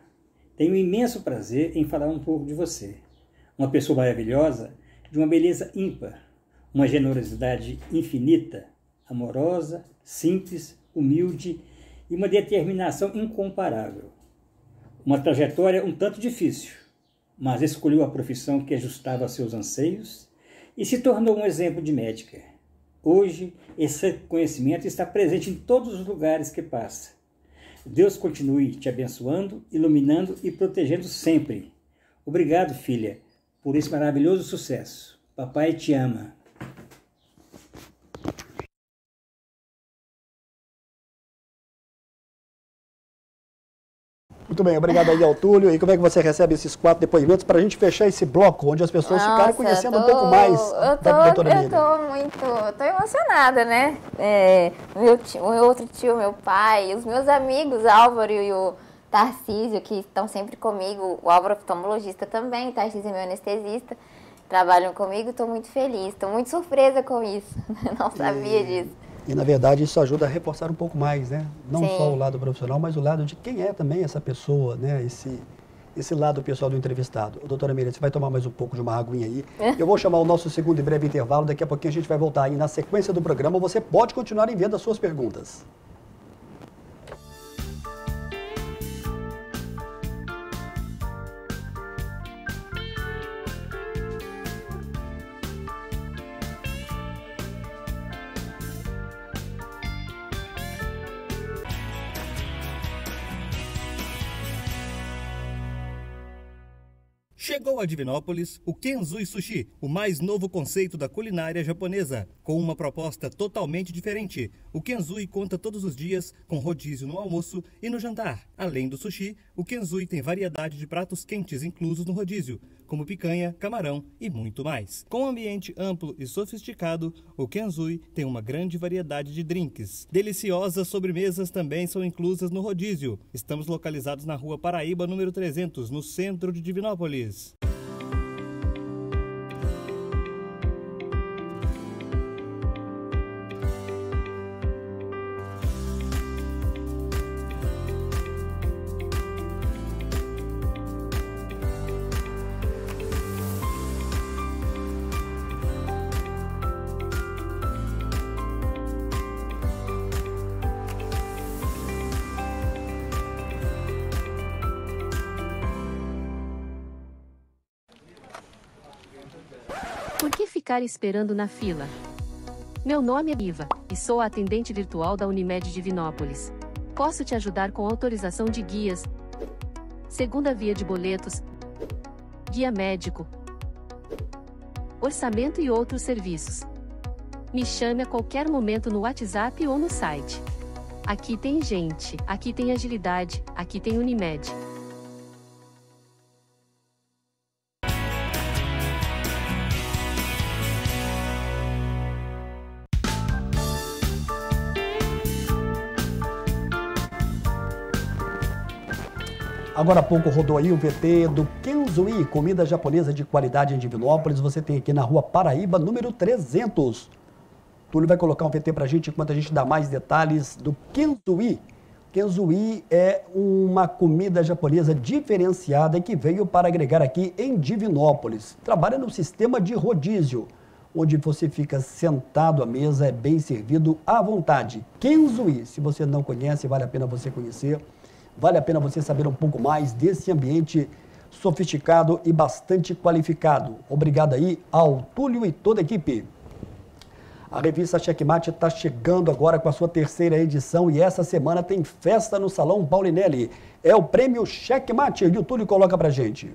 S15: tenho um imenso prazer em falar um pouco de você. Uma pessoa maravilhosa, de uma beleza ímpar, uma generosidade infinita, amorosa, simples, humilde e uma determinação incomparável. Uma trajetória um tanto difícil, mas escolheu a profissão que ajustava a seus anseios e se tornou um exemplo de médica. Hoje, esse conhecimento está presente em todos os lugares que passa. Deus continue te abençoando, iluminando e protegendo sempre. Obrigado, filha, por esse maravilhoso sucesso. Papai te ama.
S3: Muito bem, obrigado aí ao Túlio. E como é que você recebe esses 4 depoimentos para a gente fechar esse bloco, onde as pessoas ficaram conhecendo um pouco mais da doutora Miriam?
S4: Eu tô emocionada, né? O meu outro tio, meu pai, os meus amigos, Álvaro e o Tarcísio, que estão sempre comigo, o Álvaro oftalmologista também, o Tarcísio é meu anestesista, trabalham comigo, estou muito feliz, estou muito surpresa com isso, não sabia disso.
S3: E, na verdade, isso ajuda a reforçar um pouco mais, né? Não
S4: Sim.
S3: só o lado profissional, mas o lado de quem é também essa pessoa, né? Esse lado pessoal do entrevistado. Doutora Miriam, você vai tomar mais um pouco de uma aguinha aí. Eu vou chamar o nosso segundo e breve intervalo. Daqui a pouquinho a gente vai voltar aí na sequência do programa. Você pode continuar enviando as suas perguntas.
S5: Chegou a Divinópolis o Kenzui Sushi, o mais novo conceito da culinária japonesa. Com uma proposta totalmente diferente, o Kenzui conta todos os dias com rodízio no almoço e no jantar. Além do sushi, o Kenzui tem variedade de pratos quentes inclusos no rodízio, como picanha, camarão e muito mais. Com um ambiente amplo e sofisticado, o Kenzui tem uma grande variedade de drinks. Deliciosas sobremesas também são inclusas no rodízio. Estamos localizados na Rua Paraíba, número 300, no centro de Divinópolis.
S6: Por que ficar esperando na fila? Meu nome é Iva, e sou a atendente virtual da Unimed Divinópolis. Posso te ajudar com autorização de guias, segunda via de boletos, guia médico, orçamento e outros serviços. Me chame a qualquer momento no WhatsApp ou no site. Aqui tem gente, aqui tem agilidade, aqui tem Unimed.
S3: Agora há pouco rodou aí o VT do Kenzui, comida japonesa de qualidade em Divinópolis. Você tem aqui na Rua Paraíba, número 300. Túlio vai colocar um VT pra gente enquanto a gente dá mais detalhes do Kenzui, Kenzui é uma comida japonesa diferenciada que veio para agregar aqui em Divinópolis. Trabalha no sistema de rodízio, onde você fica sentado à mesa, é bem servido à vontade. Kenzui, se você não conhece, vale a pena você conhecer, vale a pena você saber um pouco mais desse ambiente sofisticado e bastante qualificado. Obrigado aí ao Túlio e toda a equipe. A revista Checkmate está chegando agora com a sua 3ª edição e essa semana tem festa no Salão Paulinelli. É o prêmio Checkmate e o Túlio coloca pra gente.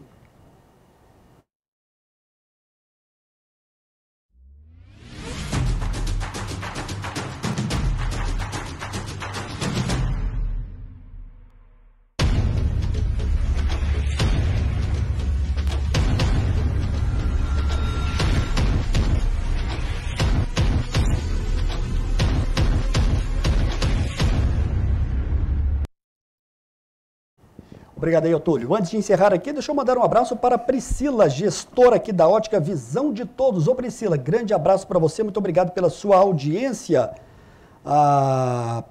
S3: Obrigado aí, Otúlio. Antes de encerrar aqui, deixa eu mandar um abraço para a Priscila, gestora aqui da Ótica Visão de Todos. Ô Priscila, grande abraço para você, muito obrigado pela sua audiência. A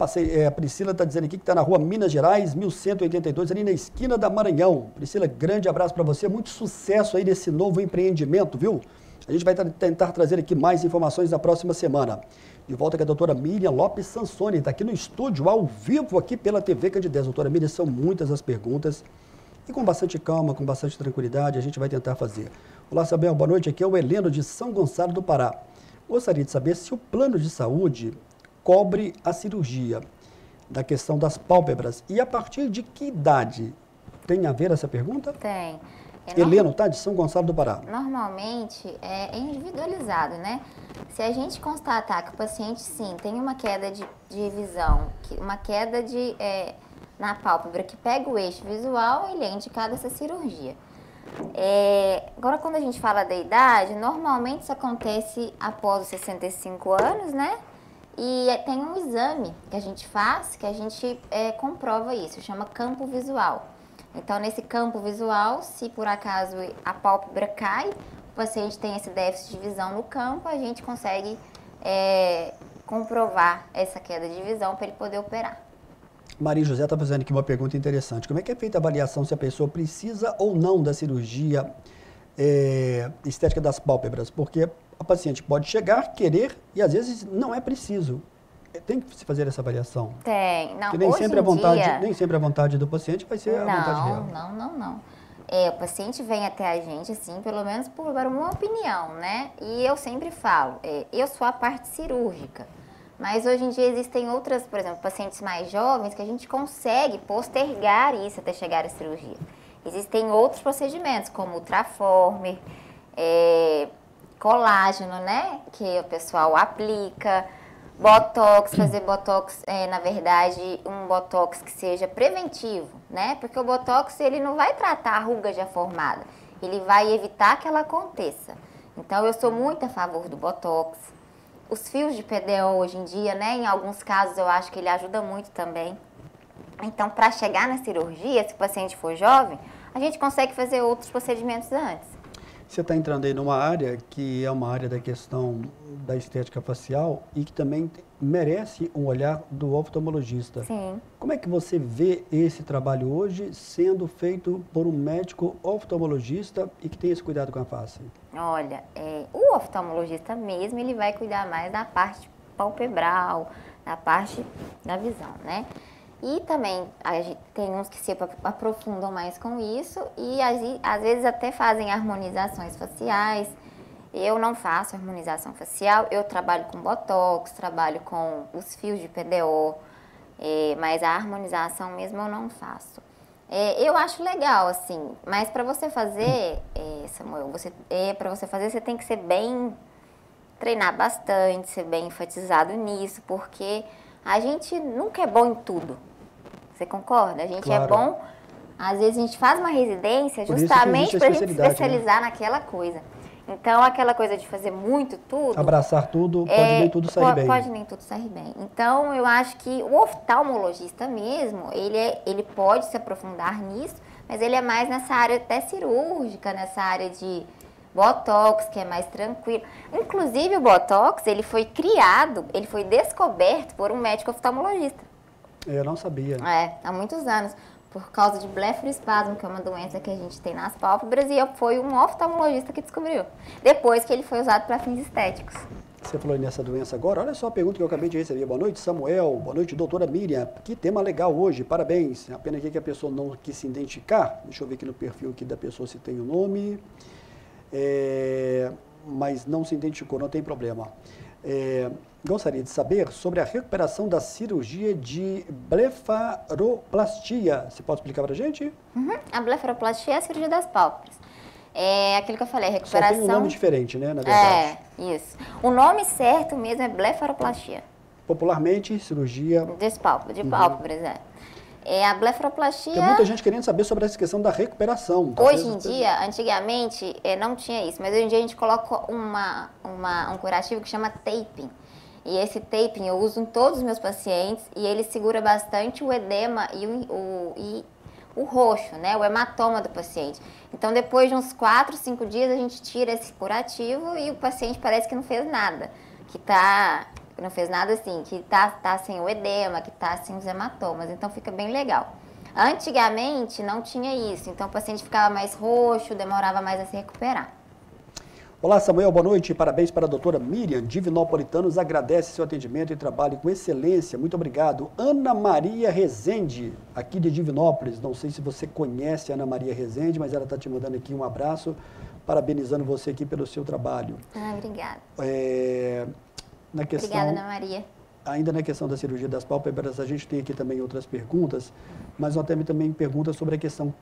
S3: Priscila está dizendo aqui que está na rua Minas Gerais, 1182, ali na esquina da Maranhão. Priscila, grande abraço para você, muito sucesso aí nesse novo empreendimento, viu? A gente vai tentar trazer aqui mais informações na próxima semana. De volta com a doutora Miriam Lopes Sansoni, está aqui no estúdio, ao vivo, aqui pela TV Candidez. Doutora Miriam, são muitas as perguntas e com bastante calma, com bastante tranquilidade, a gente vai tentar fazer. Olá, Sabel, boa noite. Aqui é o Heleno de São Gonçalo do Pará. Gostaria de saber se o plano de saúde cobre a cirurgia da questão das pálpebras e a partir de que idade? Tem a ver essa pergunta?
S4: Tem.
S3: Heleno, tá? De São Gonçalo do Pará.
S4: Normalmente é individualizado, né? Se a gente constatar que o paciente, sim, tem uma queda de visão, uma queda na pálpebra que pega o eixo visual, ele é indicado essa cirurgia. Agora, quando a gente fala da idade, normalmente isso acontece após os 65 anos, né? E tem um exame que a gente faz, que a gente comprova isso, chama campo visual. Então, nesse campo visual, se por acaso a pálpebra cai, o paciente tem esse déficit de visão no campo, a gente consegue comprovar essa queda de visão para ele poder operar.
S3: Maria José está fazendo aqui uma pergunta interessante. Como é que é feita a avaliação se a pessoa precisa ou não da cirurgia estética das pálpebras? Porque a paciente pode chegar, querer e às vezes não é preciso. Tem que se fazer essa avaliação?
S4: Tem. Não,
S3: nem sempre a vontade do paciente vai ser a vontade real.
S4: Não. O paciente vem até a gente, assim, pelo menos por uma opinião, né? E eu sempre falo, eu sou a parte cirúrgica. Mas hoje em dia existem outras, por exemplo, pacientes mais jovens que a gente consegue postergar isso até chegar à cirurgia. Existem outros procedimentos, como ultraformer, colágeno, né? Que o pessoal aplica. Botox, fazer botox, na verdade, um botox que seja preventivo, né? Porque o botox, ele não vai tratar a ruga já formada, ele vai evitar que ela aconteça. Então, eu sou muito a favor do botox. Os fios de PDO hoje em dia, né? Em alguns casos, eu acho que ele ajuda muito também. Então, para chegar na cirurgia, se o paciente for jovem, a gente consegue fazer outros procedimentos antes.
S3: Você está entrando aí numa área que é uma área da questão da estética facial e que também merece um olhar do oftalmologista.
S4: Sim.
S3: Como é que você vê esse trabalho hoje sendo feito por um médico oftalmologista e que tem esse cuidado com a face?
S4: Olha, o oftalmologista mesmo, ele vai cuidar mais da parte palpebral, da parte da visão, né? E também tem uns que se aprofundam mais com isso e às vezes até fazem harmonizações faciais. Eu não faço harmonização facial, eu trabalho com botox, trabalho com os fios de PDO, mas a harmonização mesmo eu não faço. Eu acho legal, assim, mas para você fazer, Samuel, para você fazer você tem que ser treinar bastante, ser bem enfatizado nisso, porque a gente nunca é bom em tudo. Você concorda? A gente claro. É bom, às vezes a gente faz uma residência justamente para a gente especializar naquela coisa. Então, aquela coisa de fazer muito tudo...
S3: Abraçar tudo, pode nem tudo sair bem.
S4: Pode nem tudo sair bem. Então, eu acho que o oftalmologista mesmo, ele pode se aprofundar nisso, mas ele é mais nessa área até cirúrgica, nessa área de botox, que é mais tranquilo. Inclusive, o botox, ele foi descoberto por um médico oftalmologista.
S3: Eu não sabia.
S4: Há muitos anos. Por causa de blefaroespasmo, que é uma doença que a gente tem nas pálpebras, e foi um oftalmologista que descobriu. Depois que ele foi usado para fins estéticos.
S3: Você falou nessa doença agora, olha só a pergunta que eu acabei de receber. Boa noite, Samuel. Boa noite, doutora Miriam. Que tema legal hoje, parabéns. A pena aqui que a pessoa não quis se identificar. Deixa eu ver aqui no perfil aqui da pessoa se tem o nome. Mas não se identificou, não tem problema. Gostaria de saber sobre a recuperação da cirurgia de blefaroplastia. Você pode explicar para a gente?
S4: A blefaroplastia é a cirurgia das pálpebras. É aquilo que eu falei, recuperação...
S3: Só tem um nome diferente, né, na verdade.
S4: Isso. O nome certo mesmo é blefaroplastia.
S3: Popularmente, cirurgia...
S4: De pálpebras, a blefaroplastia...
S3: Tem muita gente querendo saber sobre essa questão da recuperação.
S4: Hoje em dia, antigamente, não tinha isso, mas hoje em dia a gente coloca um curativo que chama taping. E esse taping eu uso em todos os meus pacientes e ele segura bastante o edema e o roxo, né, o hematoma do paciente. Então, depois de uns 4, 5 dias, a gente tira esse curativo e o paciente parece que não fez nada. Não fez nada assim, que tá sem o edema, que tá sem os hematomas. Então, fica bem legal. Antigamente, não tinha isso. Então, o paciente ficava mais roxo, demorava mais a se recuperar.
S3: Olá, Samuel, boa noite. Parabéns para a doutora Miriam. Divinopolitanos agradece seu atendimento e trabalho com excelência. Muito obrigado. Ana Maria Rezende, aqui de Divinópolis. Não sei se você conhece a Ana Maria Rezende, mas ela está te mandando aqui um abraço, parabenizando você aqui pelo seu trabalho.
S4: Obrigada.
S3: Obrigada,
S4: Ana Maria.
S3: Ainda na questão da cirurgia das pálpebras, a gente tem aqui também outras perguntas, mas nós temos também perguntas sobre a questão...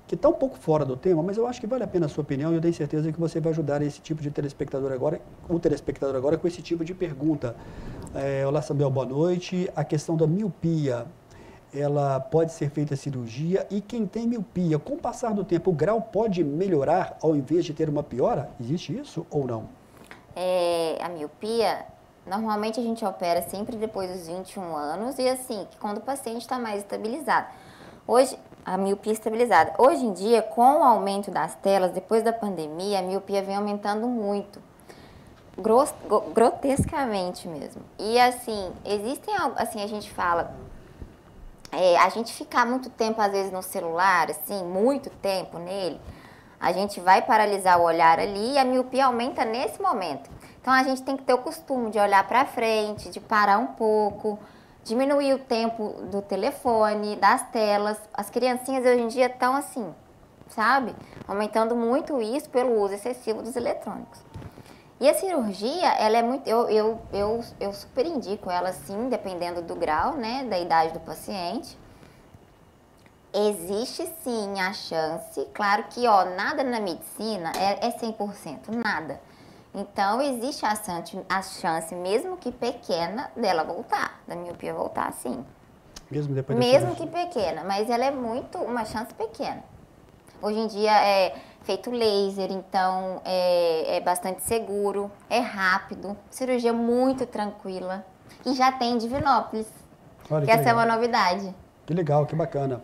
S3: que está um pouco fora do tema, mas eu acho que vale a pena a sua opinião e eu tenho certeza que você vai ajudar esse tipo de telespectador agora, com esse tipo de pergunta. Olá, Samuel, boa noite. A questão da miopia, ela pode ser feita cirurgia e quem tem miopia, com o passar do tempo, o grau pode melhorar ao invés de ter uma piora? Existe isso ou não?
S4: A miopia, normalmente a gente opera sempre depois dos 21 anos e assim, quando o paciente está mais estabilizado. Hoje, a miopia estabilizada. Hoje em dia, com o aumento das telas, depois da pandemia, a miopia vem aumentando muito. Grotescamente mesmo. E assim, existem, assim, a gente fala, a gente ficar muito tempo, às vezes, no celular, assim, muito tempo nele, a gente vai paralisar o olhar ali e a miopia aumenta nesse momento. Então, a gente tem que ter o costume de olhar para frente, de parar um pouco, diminuir o tempo do telefone, das telas. As criancinhas hoje em dia estão assim, sabe? Aumentando muito isso pelo uso excessivo dos eletrônicos. E a cirurgia, ela é muito... Eu super indico ela sim, dependendo do grau, né? Da idade do paciente. Existe sim a chance, claro que nada na medicina é 100%, nada. Então, existe a chance, mesmo que pequena, dela voltar, da miopia voltar, sim.
S3: Mesmo depois
S4: Mesmo que pequena, mas ela é uma chance pequena. Hoje em dia é feito laser, então é bastante seguro, é rápido, cirurgia muito tranquila. E já tem em Divinópolis, que essa é uma novidade.
S3: Que legal, que bacana.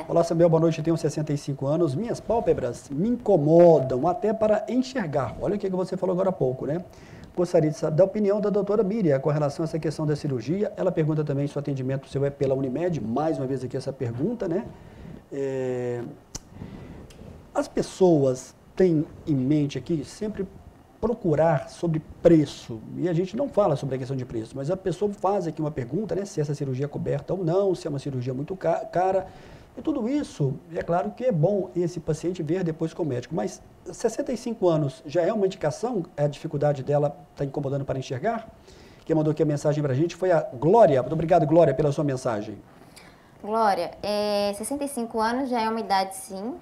S3: Olá, Samuel, boa noite, eu tenho 65 anos, minhas pálpebras me incomodam até para enxergar. Olha o que você falou agora há pouco, né? Gostaria de saber da opinião da doutora Miriam com relação a essa questão da cirurgia. Ela pergunta também se o atendimento seu é pela Unimed, mais uma vez aqui essa pergunta, né? As pessoas têm em mente aqui sempre procurar sobre preço, e a gente não fala sobre a questão de preço, mas a pessoa faz aqui uma pergunta, né, se essa cirurgia é coberta ou não, se é uma cirurgia muito cara, e tudo isso, é claro que é bom esse paciente ver depois com o médico, mas 65 anos já é uma indicação, a dificuldade dela está incomodando para enxergar? Quem mandou aqui a mensagem para a gente foi a Glória. Muito obrigado, Glória, pela sua mensagem.
S4: Glória, 65 anos já é uma idade sim,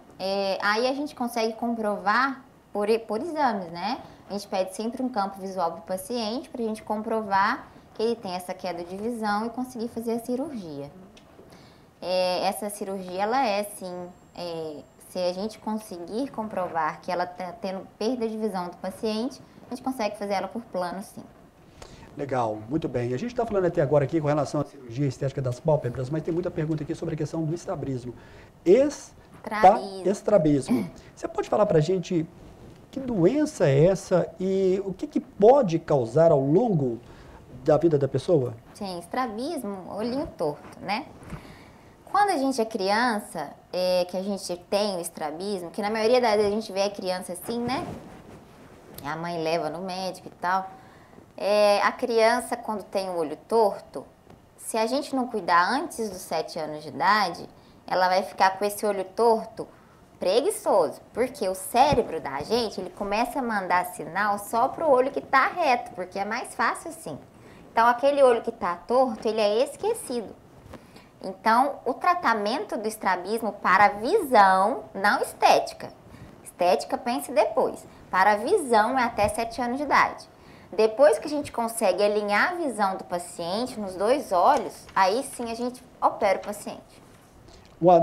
S4: aí a gente consegue comprovar por exames, né? A gente pede sempre um campo visual para o paciente para a gente comprovar que ele tem essa queda de visão e conseguir fazer a cirurgia. Essa cirurgia, ela sim, se a gente conseguir comprovar que ela está tendo perda de visão do paciente, a gente consegue fazer ela por plano, sim.
S3: Legal, muito bem. A gente está falando até agora aqui com relação à cirurgia estética das pálpebras, mas tem muita pergunta aqui sobre a questão do estrabismo. Estrabismo. Você pode falar para a gente que doença é essa e o que pode causar ao longo da vida da pessoa?
S4: Sim, estrabismo, olhinho torto, né? Quando a gente é criança, que a gente tem o estrabismo, que na maioria das vezes a gente vê a criança assim, né? A mãe leva no médico e tal. A criança, quando tem o olho torto, se a gente não cuidar antes dos 7 anos de idade, ela vai ficar com esse olho torto preguiçoso, porque o cérebro da gente, ele começa a mandar sinal só pro olho que tá reto, porque é mais fácil assim. Então, aquele olho que tá torto, ele é esquecido. Então, o tratamento do estrabismo para a visão, não estética. Estética, pense depois. Para a visão é até 7 anos de idade. Depois que a gente consegue alinhar a visão do paciente nos 2 olhos, aí sim a gente opera o paciente.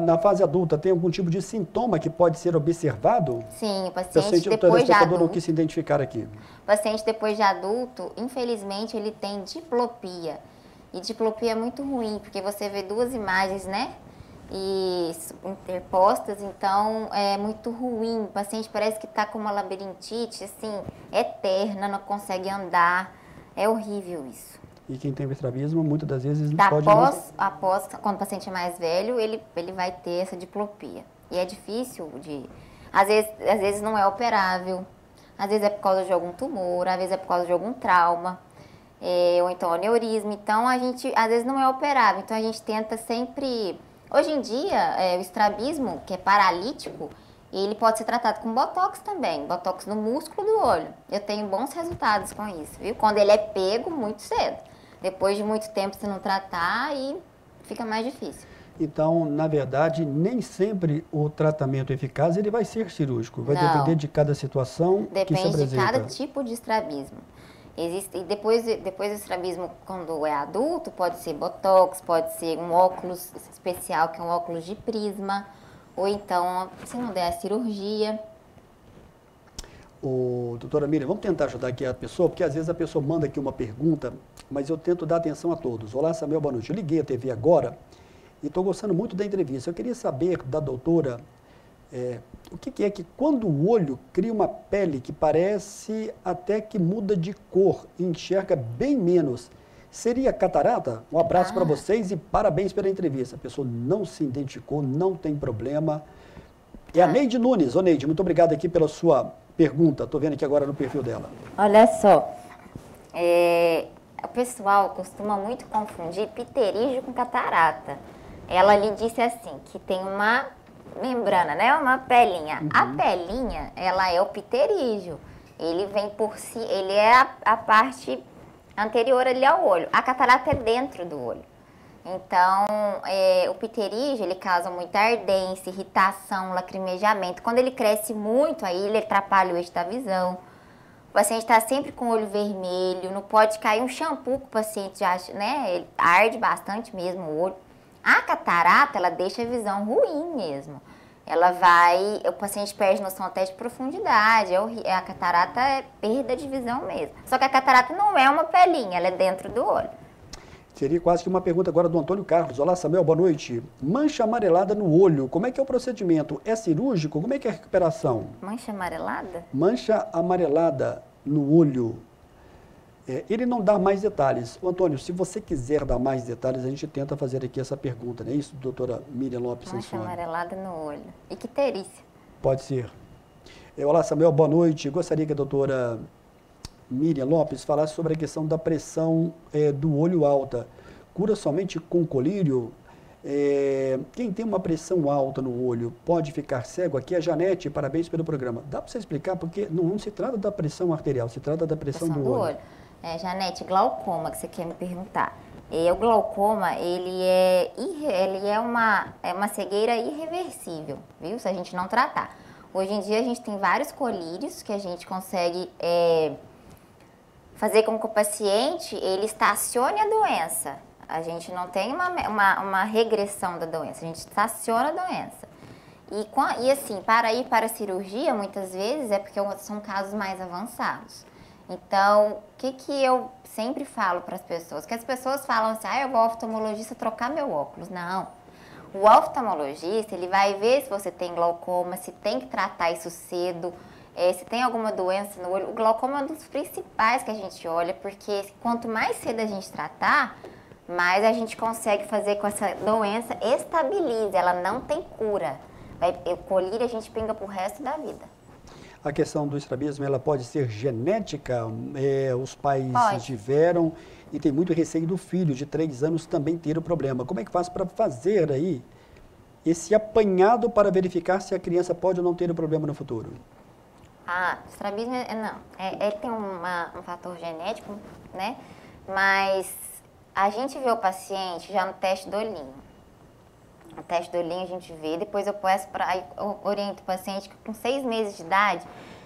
S3: Na fase adulta, tem algum tipo de sintoma que pode ser observado?
S4: Sim, o paciente depois de adulto.
S3: Não quis se identificar aqui.
S4: O paciente depois de adulto, infelizmente, ele tem diplopia. E diplopia é muito ruim, porque você vê 2 imagens, né? E interpostas, então é muito ruim. O paciente parece que está com uma labirintite, assim, eterna, não consegue andar. É horrível isso.
S3: E quem tem estrabismo, muitas das vezes
S4: após, quando o paciente é mais velho, ele vai ter essa diplopia. E é difícil de... Às vezes não é operável, às vezes é por causa de algum tumor, às vezes é por causa de algum trauma, ou então aneurisma. Então, a gente, às vezes não é operável. Então, a gente tenta sempre... Hoje em dia, o estrabismo, que é paralítico, ele pode ser tratado com botox também, botox no músculo do olho. Eu tenho bons resultados com isso, viu? Quando ele é pego muito cedo. Depois de muito tempo se não tratar, aí fica mais difícil.
S3: Então, na verdade, nem sempre o tratamento eficaz ele vai ser cirúrgico. Vai depender de cada situação que se apresenta.
S4: Depende de cada tipo de estrabismo. Existe, e depois do estrabismo, quando é adulto, pode ser botox, pode ser um óculos especial, que é um óculos de prisma, ou então, se não der a cirurgia.
S3: Doutora Miriam, vamos tentar ajudar aqui a pessoa, porque às vezes a pessoa manda aqui uma pergunta, mas eu tento dar atenção a todos. Olá, Samuel, boa noite. Eu liguei a TV agora e estou gostando muito da entrevista. Eu queria saber da doutora o que é que quando o olho cria uma pele que parece até que muda de cor e enxerga bem menos, seria catarata? Um abraço para vocês e parabéns pela entrevista. A pessoa não se identificou, não tem problema. É a Neide Nunes. Ô Neide, muito obrigado aqui pela sua pergunta. Estou vendo aqui agora no perfil dela.
S4: Olha só, o pessoal costuma muito confundir pterígio com catarata. Ela lhe disse assim, que tem uma membrana, né? Uma pelinha. Uhum. A pelinha, ela é o pterígio. Ele vem por si, ele é a parte anterior ali ao olho. A catarata é dentro do olho. Então, o pterígio, ele causa muita ardência, irritação, lacrimejamento. Quando ele cresce muito, aí ele atrapalha o eixo da visão. O paciente está sempre com o olho vermelho, não pode cair um shampoo que o paciente já, né? Ele arde bastante mesmo o olho. A catarata, ela deixa a visão ruim mesmo. O paciente perde noção até de profundidade. A catarata é perda de visão mesmo. Só que a catarata não é uma pelinha, ela é dentro do olho.
S3: Seria quase que uma pergunta agora do Antônio Carlos. Olá, Samuel, boa noite. Mancha amarelada no olho, como é que é o procedimento? É cirúrgico? Como é que é a recuperação?
S4: Mancha amarelada?
S3: Mancha amarelada no olho. Ele não dá mais detalhes. Antônio, se você quiser dar mais detalhes, a gente tenta fazer aqui essa pergunta, não é isso, doutora Miriam Lopes?
S4: Mancha amarelada no olho. Icterícia.
S3: Pode ser. Olá, Samuel, boa noite. Gostaria que a doutora Miriam Lopes falasse sobre a questão da pressão do olho alta. Cura somente com colírio? Quem tem uma pressão alta no olho pode ficar cego? Aqui é a Janete, parabéns pelo programa. Dá para você explicar? Porque não se trata da pressão arterial, se trata da pressão do olho.
S4: Janete, glaucoma, que você quer me perguntar. O glaucoma, ele é uma cegueira irreversível, viu? Se a gente não tratar. Hoje em dia, a gente tem vários colírios que a gente consegue fazer com que o paciente, ele estacione a doença. A gente não tem uma regressão da doença, a gente estaciona a doença. E assim, para ir para a cirurgia, muitas vezes, é porque são casos mais avançados. Então, o que eu sempre falo para as pessoas? Que as pessoas falam assim, eu vou ao oftalmologista trocar meu óculos. Não. O oftalmologista, ele vai ver se você tem glaucoma, se tem que tratar isso cedo. Se tem alguma doença no olho, o glaucoma é um dos principais que a gente olha, porque quanto mais cedo a gente tratar, mais a gente consegue fazer com essa doença estabilize, ela não tem cura. O colírio a gente pinga pro resto da vida.
S3: A questão do estrabismo, ela pode ser genética? Os pais tiveram e tem muito receio do filho de 3 anos também ter o problema. Como é que faz para fazer aí esse apanhado para verificar se a criança pode ou não ter o problema no futuro?
S4: Estrabismo, não. Ele tem um fator genético, né? Mas a gente vê o paciente já no teste do olhinho. No teste do olhinho a gente vê, depois eu oriento o paciente que com 6 meses de idade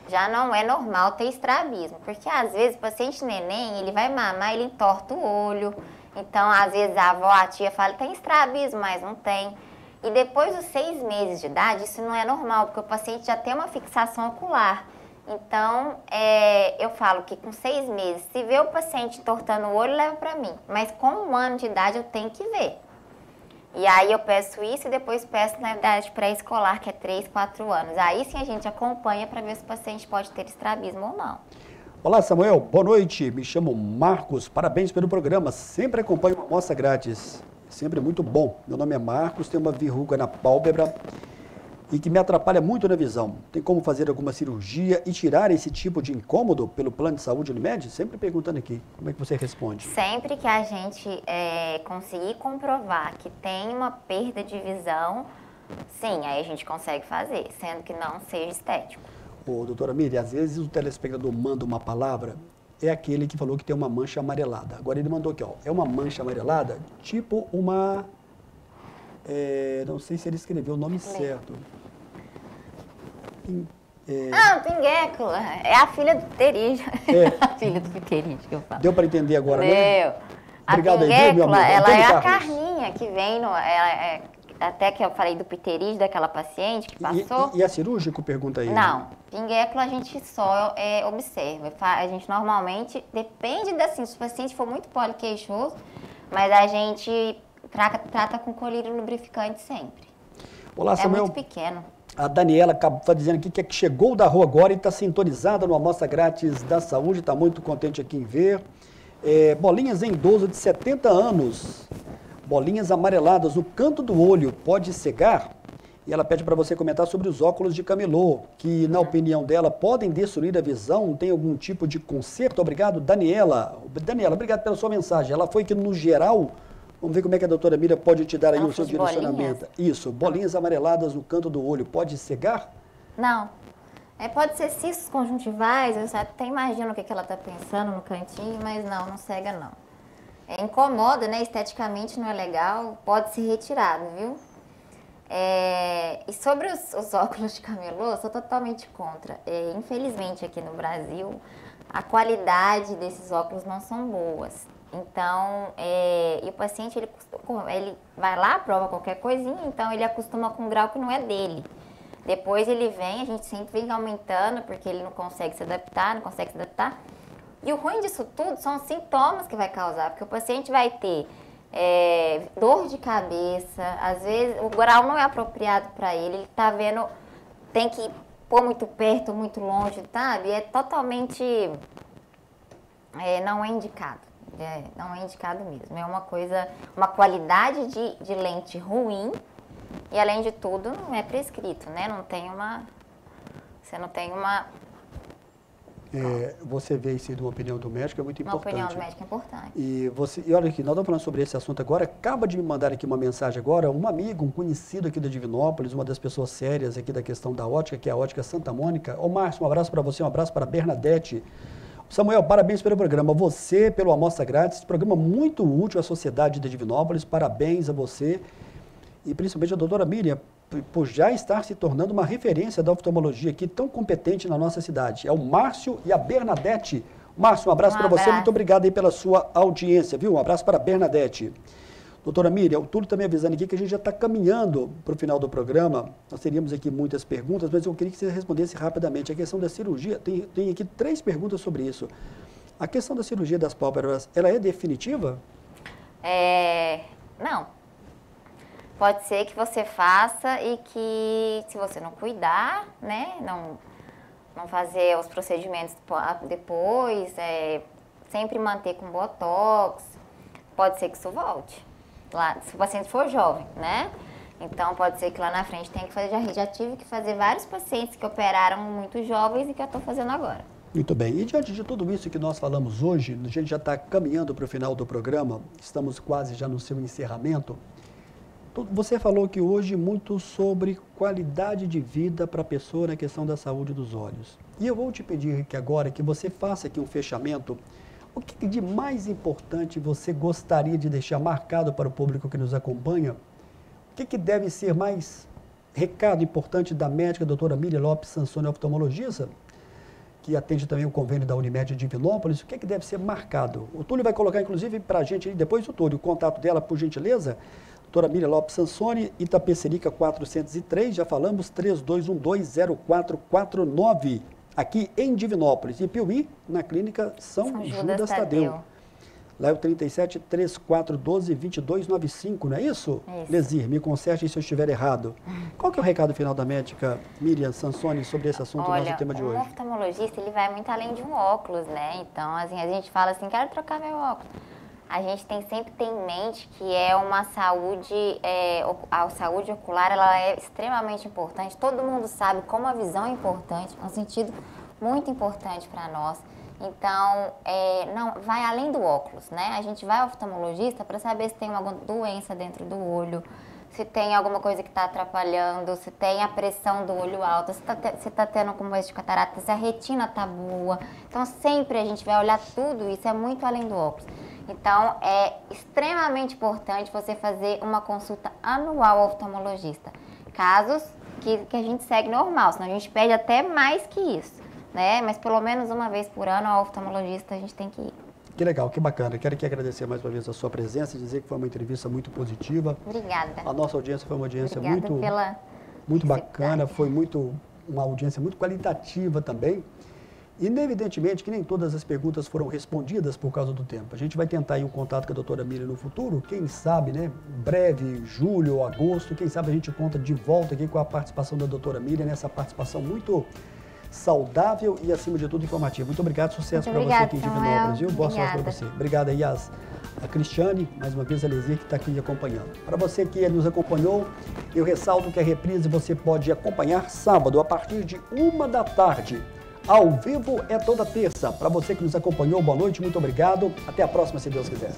S4: já não é normal ter estrabismo. Porque às vezes o paciente neném, ele vai mamar, ele entorta o olho. Então, às vezes a avó, a tia fala, tem estrabismo, mas não tem. E depois dos 6 meses de idade, isso não é normal, porque o paciente já tem uma fixação ocular. Então, eu falo que com 6 meses, se vê o paciente entortando o olho, leva para mim. Mas com 1 ano de idade, eu tenho que ver. E aí eu peço isso e depois peço na idade pré-escolar, que é 3, 4 anos. Aí sim a gente acompanha para ver se o paciente pode ter estrabismo ou não.
S3: Olá, Samuel. Boa noite. Me chamo Marcos. Parabéns pelo programa. Sempre acompanho uma amostra grátis. Sempre muito bom. Meu nome é Marcos, tenho uma verruga na pálpebra e que me atrapalha muito na visão. Tem como fazer alguma cirurgia e tirar esse tipo de incômodo pelo plano de saúde Unimed? Sempre perguntando aqui. Como é que você responde?
S4: Sempre que a gente conseguir comprovar que tem uma perda de visão, sim, aí a gente consegue fazer, sendo que não seja estético.
S3: Doutora Miriam, às vezes o telespectador manda uma palavra, é aquele que falou que tem uma mancha amarelada. Agora ele mandou aqui, é uma mancha amarelada, tipo uma... não sei se ele escreveu o nome certo.
S4: Pinguécula. É a filha do pterígio. A filha do pterígio que eu falo.
S3: Deu para entender agora,
S4: né?
S3: Deu.
S4: Obrigado, a pinguécula, ela é a carninha que vem no... até que eu falei do pterígio, daquela paciente que passou.
S3: E a cirúrgico, pergunta aí.
S4: Não, pinguécula a gente só observa. A gente normalmente, depende se o paciente for muito poliqueixoso, mas a gente trata com colírio lubrificante sempre.
S3: Olá, Samuel.
S4: É muito pequeno.
S3: A Daniela está dizendo aqui que chegou da rua agora e está sintonizada no Amostra Grátis da Saúde, está muito contente aqui em ver. Bolinhas em idoso de 70 anos, bolinhas amareladas no canto do olho, pode cegar? E ela pede para você comentar sobre os óculos de camelô, que na opinião dela podem destruir a visão, tem algum tipo de conserto? Obrigado, Daniela. Daniela, obrigado pela sua mensagem. Ela foi que no geral... Vamos ver como é que a doutora Miriam pode te dar aí o seu direcionamento. Bolinhas? Isso, bolinhas amareladas no canto do olho, pode cegar?
S4: Não. Pode ser cistos conjuntivais, eu até imagino o que ela está pensando no cantinho, mas não cega não. Incomoda, né? Esteticamente não é legal, pode ser retirado, viu? E sobre os óculos de camelô, eu sou totalmente contra. Infelizmente aqui no Brasil, a qualidade desses óculos não são boas. Então, e o paciente, ele vai lá, prova qualquer coisinha, então ele acostuma com um grau que não é dele. Depois ele vem, a gente sempre vem aumentando, porque ele não consegue se adaptar, E o ruim disso tudo são os sintomas que vai causar, porque o paciente vai ter dor de cabeça, às vezes o grau não é apropriado para ele tá vendo, tem que pôr muito perto, muito longe, sabe? É totalmente, não é indicado. Não é indicado mesmo. É uma qualidade de lente ruim e, além de tudo, não é prescrito, né? Você não tem uma...
S3: Você vê isso de uma opinião do médico, é muito importante.
S4: Uma opinião do médico é importante.
S3: E olha aqui, nós estamos falando sobre esse assunto agora, acaba de me mandar aqui uma mensagem agora, um amigo, um conhecido aqui da Divinópolis, uma das pessoas sérias aqui da questão da ótica, que é a Ótica Santa Mônica. Ô Márcio, um abraço para você, um abraço para a Bernadette. Samuel, parabéns pelo programa. Você, pelo Amostra Grátis, programa muito útil à sociedade de Divinópolis. Parabéns a você e principalmente a doutora Miriam, por já estar se tornando uma referência da oftalmologia aqui, tão competente na nossa cidade. É o Márcio e a Bernadette. Márcio, um abraço para você. Muito obrigado aí pela sua audiência, viu? Um abraço para a Bernadette. Doutora Miriam, o Túlio está me avisando aqui que a gente já está caminhando para o final do programa. Nós teríamos aqui muitas perguntas, mas eu queria que você respondesse rapidamente. A questão da cirurgia, tem aqui 3 perguntas sobre isso. A questão da cirurgia das pálpebras, ela é definitiva?
S4: Não. Pode ser que você faça e que, se você não cuidar, né, Vamos fazer os procedimentos depois, sempre manter com botox. Pode ser que isso volte, lá, se o paciente for jovem, né? Então, pode ser que lá na frente tenha que fazer. Já tive que fazer vários pacientes que operaram muito jovens e que eu estou fazendo agora.
S3: Muito bem. E diante de tudo isso que nós falamos hoje, a gente já está caminhando para o final do programa, estamos quase já no seu encerramento. Você falou que hoje muito sobre qualidade de vida para a pessoa na questão da saúde dos olhos. E eu vou te pedir que agora que você faça aqui um fechamento. O que de mais importante você gostaria de deixar marcado para o público que nos acompanha? O que deve ser mais recado importante da médica doutora Miriam Lopes Sansone, oftalmologista, que atende também o convênio da Unimed de Divinópolis? O que deve ser marcado? O Túlio vai colocar, inclusive, para a gente, depois o Túlio, o contato dela, por gentileza. Doutora Miriam Lopes Sansone, Itapecerica 403, já falamos, 3212-0449, aqui em Divinópolis. E Piuí, na clínica São Judas Tadeu. Lá é o 37-3412-2295, não é isso? Isso. Lesir, me conserte se eu estiver errado. Qual que é o recado final da médica Miriam Sansone sobre esse assunto, nosso tema de hoje?
S4: O oftalmologista, ele vai muito além de um óculos, né? Então, assim, a gente fala assim, quero trocar meu óculos. A gente sempre tem em mente que é uma saúde, a saúde ocular, ela é extremamente importante. Todo mundo sabe como a visão é importante, é um sentido muito importante para nós. Então, não, vai além do óculos, né? A gente vai ao oftalmologista para saber se tem alguma doença dentro do olho, se tem alguma coisa que está atrapalhando, se tem a pressão do olho alta, se está tendo como de catarata, se a retina está boa. Então, sempre a gente vai olhar tudo isso, é muito além do óculos. Então, é extremamente importante você fazer uma consulta anual ao oftalmologista. Casos que a gente segue normal, senão a gente pede até mais que isso, né? Mas pelo menos uma vez por ano ao oftalmologista a gente tem que ir.
S3: Que legal, que bacana. Quero aqui agradecer mais uma vez a sua presença e dizer que foi uma entrevista muito positiva.
S4: Obrigada.
S3: A nossa audiência foi uma audiência
S4: Obrigada
S3: muito bacana, foi uma audiência muito qualitativa também. E, evidentemente, que nem todas as perguntas foram respondidas por causa do tempo. A gente vai tentar aí um contato com a doutora Miriam no futuro, quem sabe, né, breve, julho ou agosto, quem sabe a gente conta de volta aqui com a participação da doutora Miriam, nessa participação muito saudável e, acima de tudo, informativa. Muito obrigado, sucesso para você aqui em Divinópolis, viu? Boa sorte para você. Obrigado aí a Cristiane, mais uma vez a Lesir, que está aqui acompanhando. Para você que nos acompanhou, eu ressalto que a reprise você pode acompanhar sábado, a partir de 13h. Ao vivo é toda terça. Para você que nos acompanhou, boa noite, muito obrigado. Até a próxima, se Deus quiser.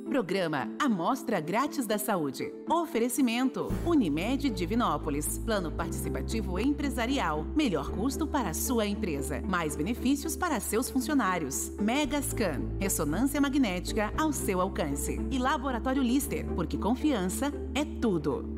S2: Programa Amostra Grátis da Saúde. Oferecimento Unimed Divinópolis. Plano participativo empresarial. Melhor custo para a sua empresa. Mais benefícios para seus funcionários. Megascan. Ressonância magnética ao seu alcance. E Laboratório Lister. Porque confiança é tudo.